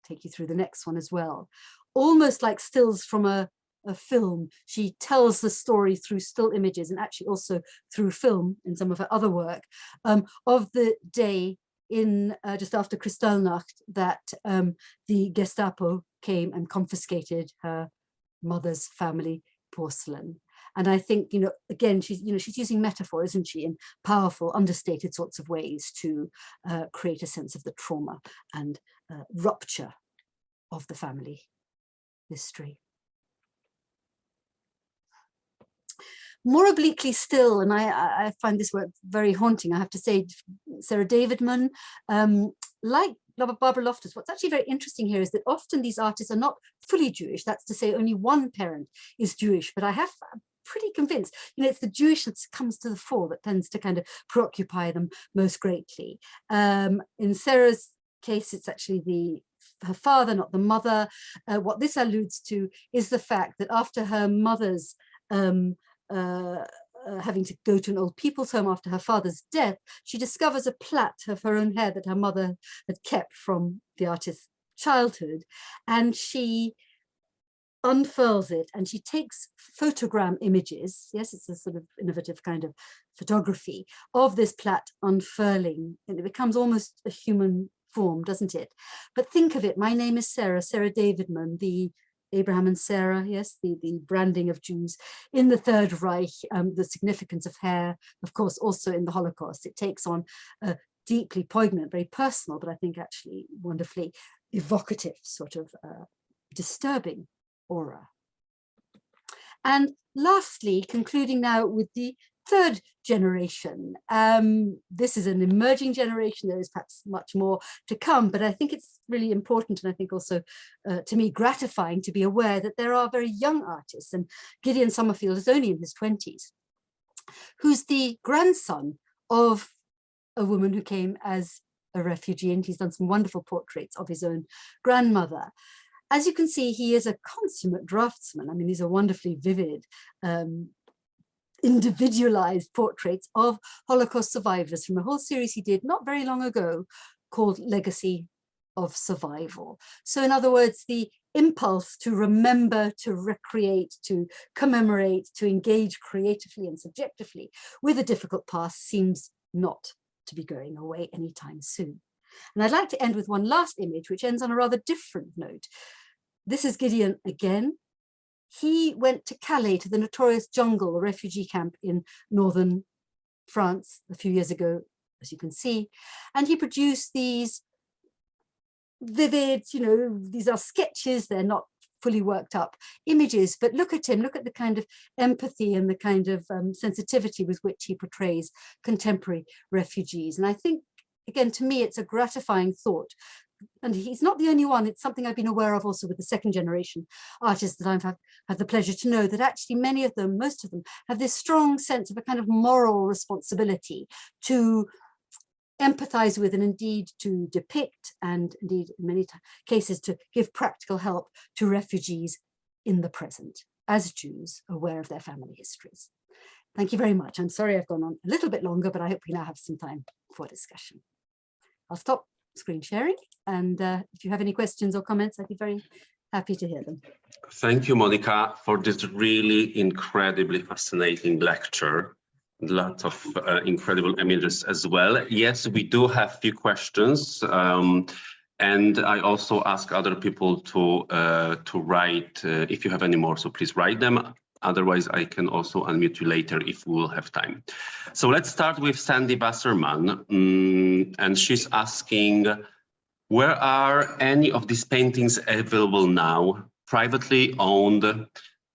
take you through the next one as well. Almost like stills from a film, she tells the story through still images and actually also through film in some of her other work, of the day in just after Kristallnacht that the Gestapo came and confiscated her mother's family porcelain. And I think, you know, again, she's using metaphor, isn't she, in powerful, understated sorts of ways to create a sense of the trauma and rupture of the family history. More obliquely still, and I find this work very haunting, I have to say, Sarah Davidman, like Barbara Loftus, what's actually very interesting here is that often these artists are not fully Jewish. That's to say only one parent is Jewish, but I'm pretty convinced, you know, it's the Jewish that comes to the fore that tends to kind of preoccupy them most greatly. In Sarah's case, it's actually her father, not the mother. What this alludes to is the fact that after her mother's having to go to an old people's home after her father's death, she discovers a plait of her own hair that her mother had kept from the artist's childhood, and she unfurls it and she takes photogram images. Yes, it's a sort of innovative kind of photography of this plait unfurling, and it becomes almost a human form, doesn't it? But think of it, my name is Sarah Davidman, the Abraham and Sarah, yes, the branding of Jews in the Third Reich, the significance of hair, of course, also in the Holocaust. It takes on a deeply poignant, very personal, but I think actually wonderfully evocative, sort of disturbing aura. And lastly, concluding now with the third generation. This is an emerging generation. There is perhaps much more to come, but I think it's really important, and I think also to me gratifying, to be aware that there are very young artists, and Gideon Summerfield is only in his 20s, who's the grandson of a woman who came as a refugee, and he's done some wonderful portraits of his own grandmother. As you can see, he is a consummate draftsman. I mean, these are wonderfully vivid individualized portraits of Holocaust survivors from a whole series he did not very long ago called Legacy of Survival. So in other words, the impulse to remember, to recreate, to commemorate, to engage creatively and subjectively with a difficult past seems not to be going away anytime soon. And I'd like to end with one last image, which ends on a rather different note. This is Gideon again. He went to Calais, to the notorious jungle, a refugee camp in northern France a few years ago, as you can see, and he produced these vivid, these are sketches, they're not fully worked up images, but look at him, look at the kind of empathy and the kind of sensitivity with which he portrays contemporary refugees. And I think, again, to me, it's a gratifying thought. And he's not the only one. It's something I've been aware of also with the second generation artists that I've had the pleasure to know, that actually many of them, most of them, have this strong sense of a kind of moral responsibility to empathize with and indeed to depict and indeed in many cases to give practical help to refugees in the present as Jews aware of their family histories. Thank you very much. I'm sorry I've gone on a little bit longer, but I hope we now have some time for discussion. I'll stop screen sharing, and if you have any questions or comments, I'd be very happy to hear them. Thank you, Monica, for this really incredibly fascinating lecture. Lots of incredible images as well. Yes, we do have a few questions, and I also ask other people to write if you have any more, so please write them. Otherwise, I can also unmute you later if we will have time. So let's start with Sandy Wasserman, and she's asking, where are any of these paintings available now, privately owned?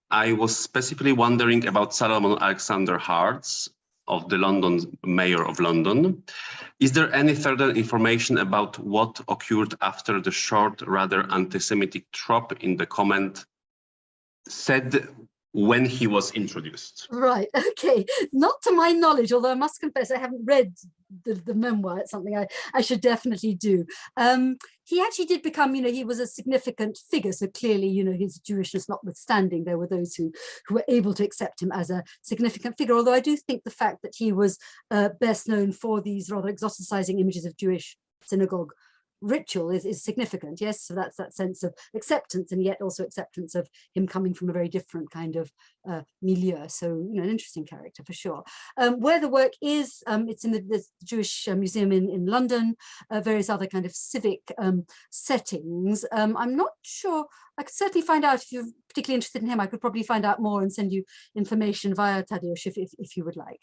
I was specifically wondering about Solomon Alexander Hart's, of the London Mayor of London. Is there any further information about what occurred after the short, rather anti-Semitic trope in the comment said when he was introduced? Right, okay, not to my knowledge, although I must confess I haven't read the memoir. It's something I should definitely do. He actually did become, he was a significant figure, so clearly, his Jewishness notwithstanding, there were those who were able to accept him as a significant figure, although I do think the fact that he was best known for these rather exoticizing images of Jewish synagogue ritual is significant. Yes, so that's that sense of acceptance, and yet also acceptance of him coming from a very different kind of milieu. So an interesting character for sure. Where the work is, it's in the Jewish Museum in London, various other kind of civic settings. I'm not sure. I could certainly find out if you're particularly interested in him. I could probably find out more and send you information via Tadeusz if you would like.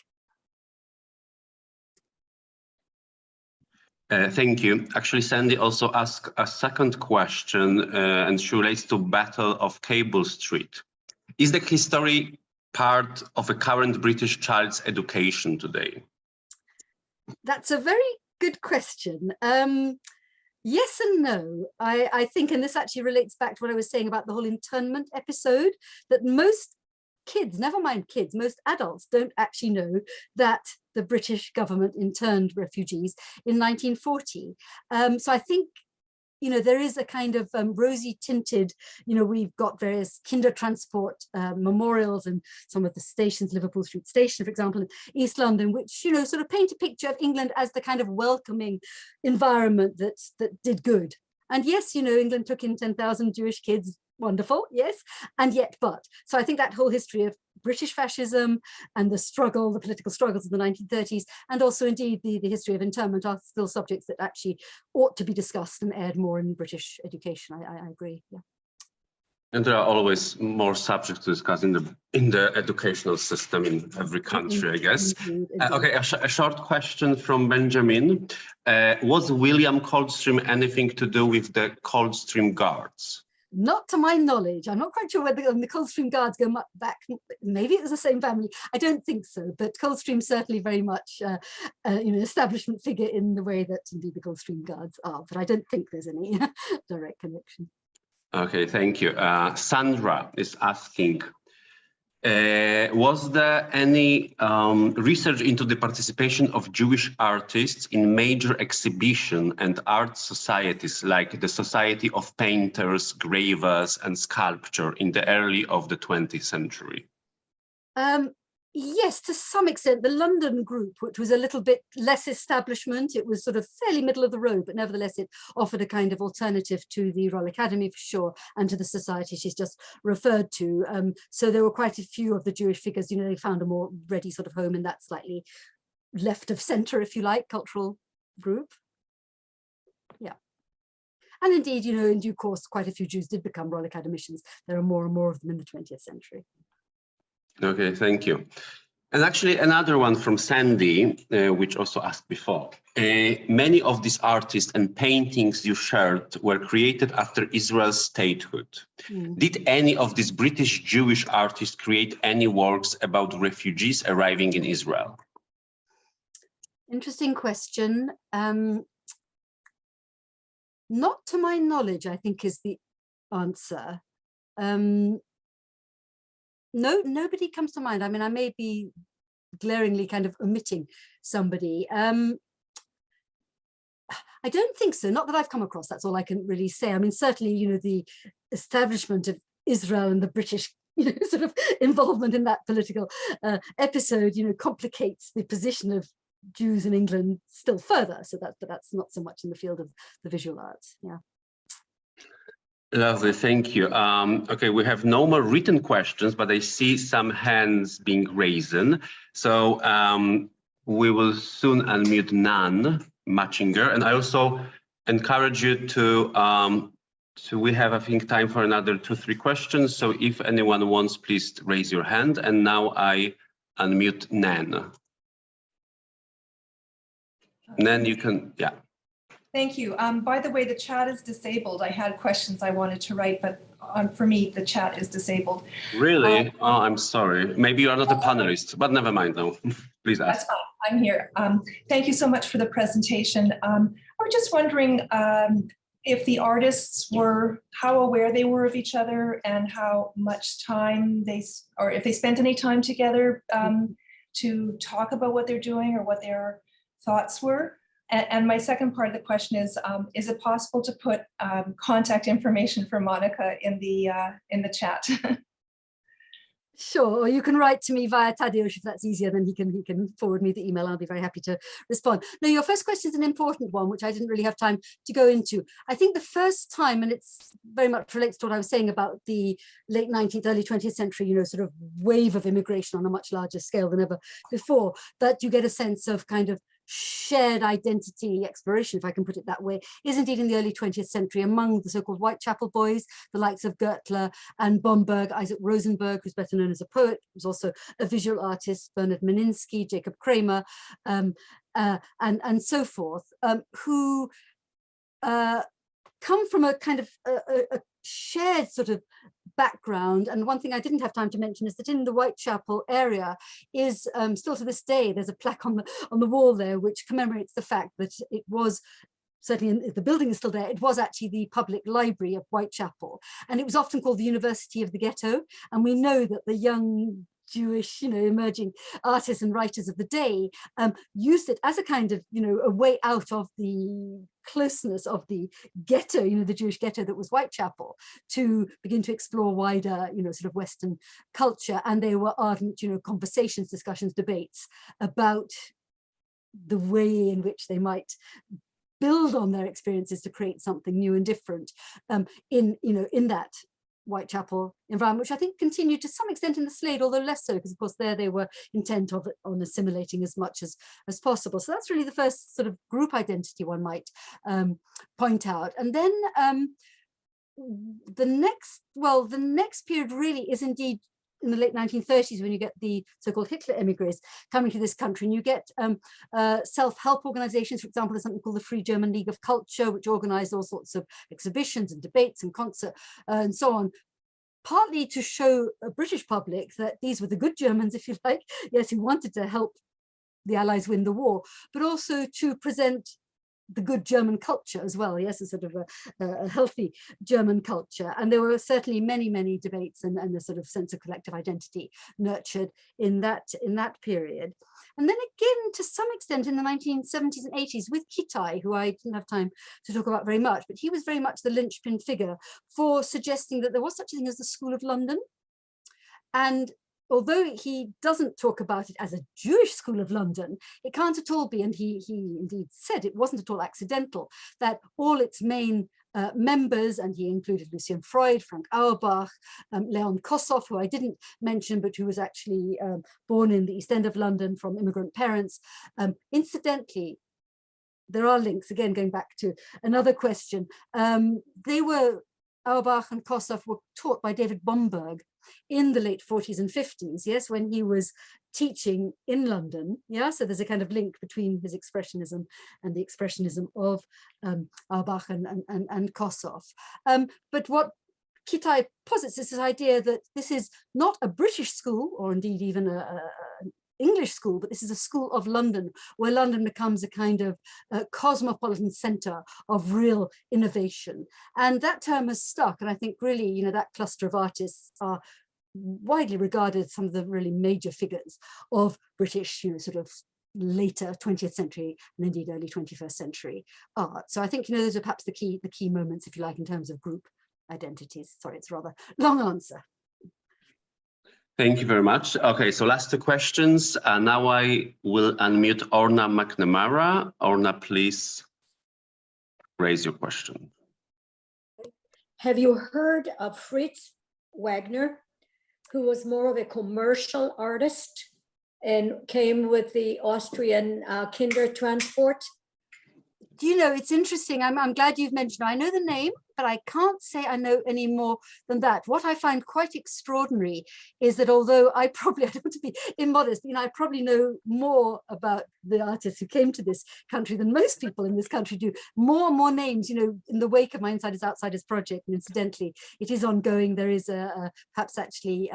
Thank you. Actually, Sandy also asked a second question, and she relates to Battle of Cable Street. Is the history part of a current British child's education today? That's a very good question. Yes and no. I think, and this actually relates back to what I was saying about the whole internment episode, that most kids, never mind kids, most adults don't actually know that the British government interned refugees in 1940. So I think, there is a kind of rosy tinted, we've got various Kindertransport memorials and some of the stations, Liverpool Street Station, for example, in East London, which, sort of paint a picture of England as the kind of welcoming environment that did good. And yes, England took in 10,000 Jewish kids, wonderful, yes, and yet but. So I think that whole history of British fascism and the political struggles of the 1930s, and also indeed the history of internment are still subjects that actually ought to be discussed and aired more in British education. I agree, yeah. And there are always more subjects to discuss in the educational system in every country, I guess. Indeed. Okay, a short question from Benjamin. Was William Coldstream anything to do with the Coldstream Guards? Not to my knowledge. I'm not quite sure whether the Coldstream Guards go back. Maybe it was the same family. I don't think so. But Coldstream certainly very much, establishment figure in the way that indeed the Coldstream Guards are. But I don't think there's any direct connection. Okay, thank you. Sandra is asking, was there any research into the participation of Jewish artists in major exhibition and art societies like the Society of Painters, Gravers and Sculpture in the early of the 20th century? Yes, to some extent, the London group, which was a little bit less establishment, it was sort of fairly middle of the road, but nevertheless it offered a kind of alternative to the Royal Academy for sure, and to the society she's just referred to. So there were quite a few of the Jewish figures, you know, they found a more ready sort of home in that slightly left of centre, if you like, cultural group. Yeah. And indeed, you know, in due course, quite a few Jews did become Royal Academicians. There are more and more of them in the 20th century. Okay, thank you. And actually another one from Sandy, which also asked before. Many of these artists and paintings you shared were created after Israel's statehood. Did any of these British Jewish artists create any works about refugees arriving in Israel? Interesting question. Not to my knowledge, I think is the answer. No, nobody comes to mind. I mean, I may be glaringly kind of omitting somebody. I don't think so, not that I've come across, that's all I can really say. I mean, certainly, you know, the establishment of Israel and the British, you know, sort of involvement in that political episode, you know, complicates the position of Jews in England still further. So but that's not so much in the field of the visual arts, yeah. Lovely, thank you. Okay, we have no more written questions, but I see some hands being raised. So we will soon unmute Nan Matchinger, and I also encourage you to, we have, I think, time for another 2-3 questions. So if anyone wants, please raise your hand. And now I unmute Nan. Nan, you can, yeah. Thank you. By the way, the chat is disabled. I had questions I wanted to write, but for me, the chat is disabled. Really? Oh, I'm sorry. Maybe you are not a panelist, but never mind though. Please ask. That's fine. I'm here. Thank you so much for the presentation. We're just wondering if the artists were, how aware they were of each other and how much time or if they spent any time together to talk about what they're doing or what their thoughts were. And my second part of the question is it possible to put contact information for Monica in the chat? Sure, or you can write to me via Tadeusz if that's easier, then he can forward me the email. I'll be very happy to respond. No, your first question is an important one, which I didn't really have time to go into. I think the first time, and it's very much relates to what I was saying about the late 19th, early 20th century, you know, sort of wave of immigration on a much larger scale than ever before, that you get a sense of kind of shared identity exploration, if I can put it that way, is indeed in the early 20th century among the so-called Whitechapel boys, the likes of Gertler and Bomberg, Isaac Rosenberg, who's better known as a poet, who's also a visual artist, Bernard Meninsky, Jacob Kramer, and so forth, who come from a kind of a shared sort of background. And one thing I didn't have time to mention is that in the Whitechapel area is still to this day, there's a plaque on the wall there which commemorates the fact that it was, certainly the building is still there, it was actually the public library of Whitechapel, and it was often called the University of the Ghetto. And we know that the young Jewish, you know, emerging artists and writers of the day used it as a kind of, you know, a way out of the closeness of the ghetto, you know, the Jewish ghetto that was Whitechapel, to begin to explore wider, you know, sort of Western culture. And they were ardent, you know, conversations, discussions, debates about the way in which they might build on their experiences to create something new and different in, you know, in that Whitechapel environment, which I think continued to some extent in the Slade, although less so, because of course there they were intent on assimilating as much as possible. So that's really the first sort of group identity one might point out. And then the next period really is indeed in the late 1930s, when you get the so-called Hitler emigres coming to this country, and you get self-help organizations. For example, there's something called the Free German League of Culture, which organized all sorts of exhibitions and debates and concerts and so on, partly to show a British public that these were the good Germans, if you like, yes, who wanted to help the Allies win the war, but also to present the good German culture as well, yes, a sort of a healthy German culture. And there were certainly many, many debates and a sort of sense of collective identity nurtured in that period. And then again, to some extent, in the 1970s and 80s with Kitaj, who I didn't have time to talk about very much, but he was very much the linchpin figure for suggesting that there was such a thing as the School of London. And although he doesn't talk about it as a Jewish school of London, it can't at all be, and he indeed said it wasn't at all accidental, that all its main members, and he included Lucian Freud, Frank Auerbach, Leon Kossoff, who I didn't mention, but who was actually born in the East End of London from immigrant parents. Incidentally, there are links, again, going back to another question. Auerbach and Kossoff were taught by David Bomberg in the late 40s and 50s, yes, when he was teaching in London, yeah, so there's a kind of link between his expressionism and the expressionism of Auerbach and Kossoff. But what Kitaj posits is this idea that this is not a British school, or indeed even an English school, but this is a school of London, where London becomes a kind of cosmopolitan center of real innovation. And that term has stuck. And I think really, you know, that cluster of artists are widely regarded as some of the really major figures of British, you know, sort of later 20th century and indeed early 21st century art. So I think, you know, those are perhaps the key moments, if you like, in terms of group identities. Sorry, it's a rather long answer. Thank you very much. Okay, so last two questions. Now I will unmute Orna McNamara. Orna, please raise your question. Have you heard of Fritz Wagner, who was more of a commercial artist and came with the Austrian Kindertransport? Do you know, it's interesting. I'm glad you've mentioned it. I know the name, but I can't say I know any more than that. What I find quite extraordinary is that although I don't want to be immodest, you know, I probably know more about the artists who came to this country than most people in this country do. More and more names, you know, in the wake of my Insiders Outsiders project, and incidentally, it is ongoing. There is perhaps actually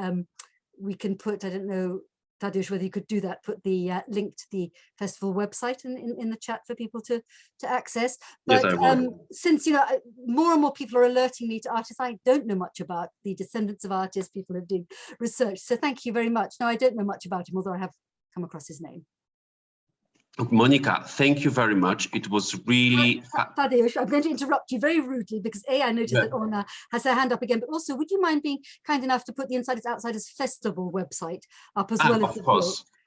we can put, I don't know, Tadeusz, whether you could do that, put the link to the festival website in the chat for people to access. But yes, since, you know, more and more people are alerting me to artists I don't know much about, the descendants of artists, people have done research. So thank you very much. No, I don't know much about him, although I have come across his name. Monica, thank you very much. It was really... Tadeusz, I'm going to interrupt you very rudely because I noticed that Orna has her hand up again, but also would you mind being kind enough to put the Insiders Outsiders Festival website up as well as the book?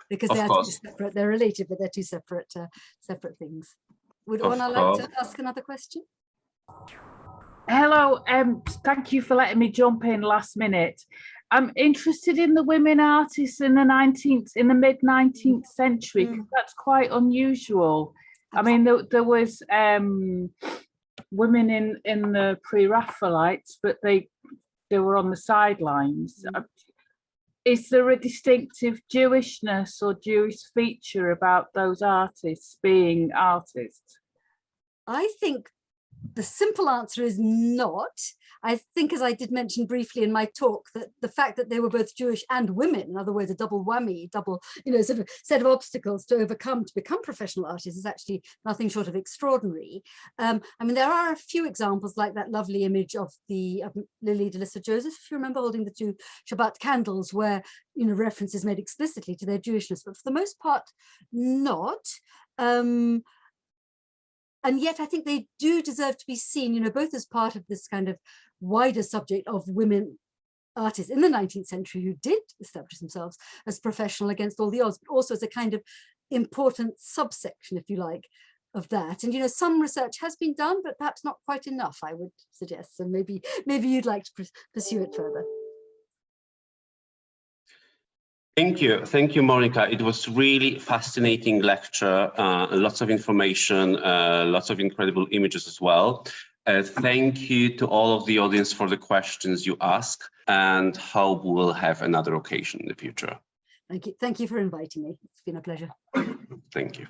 Because they are two separate, they're related, but they're two separate things. Would Orna like to ask another question? Hello, thank you for letting me jump in last minute. I'm interested in the women artists in the mid 19th century, because that's quite unusual. I mean, there was women in the pre-Raphaelites, but they were on the sidelines. Is there a distinctive Jewishness or Jewish feature about those artists being artists? I think the simple answer is not. I think, as I did mention briefly in my talk, that the fact that they were both Jewish and women, in other words, a double whammy, you know, sort of set of obstacles to overcome to become professional artists, is actually nothing short of extraordinary. I mean, there are a few examples like that lovely image of Lily Delissa Joseph, if you remember, holding the two Shabbat candles, where, you know, reference is made explicitly to their Jewishness, but for the most part, not. And yet I think they do deserve to be seen, you know, both as part of this kind of wider subject of women artists in the 19th century who did establish themselves as professional against all the odds, but also as a kind of important subsection, if you like, of that. And, you know, some research has been done, but perhaps not quite enough, I would suggest. So maybe you'd like to pursue it further. Thank you, Monica. It was really fascinating lecture, lots of information, lots of incredible images as well. Thank you to all of the audience for the questions you asked, and hope we'll have another occasion in the future. Thank you for inviting me. It's been a pleasure. Thank you.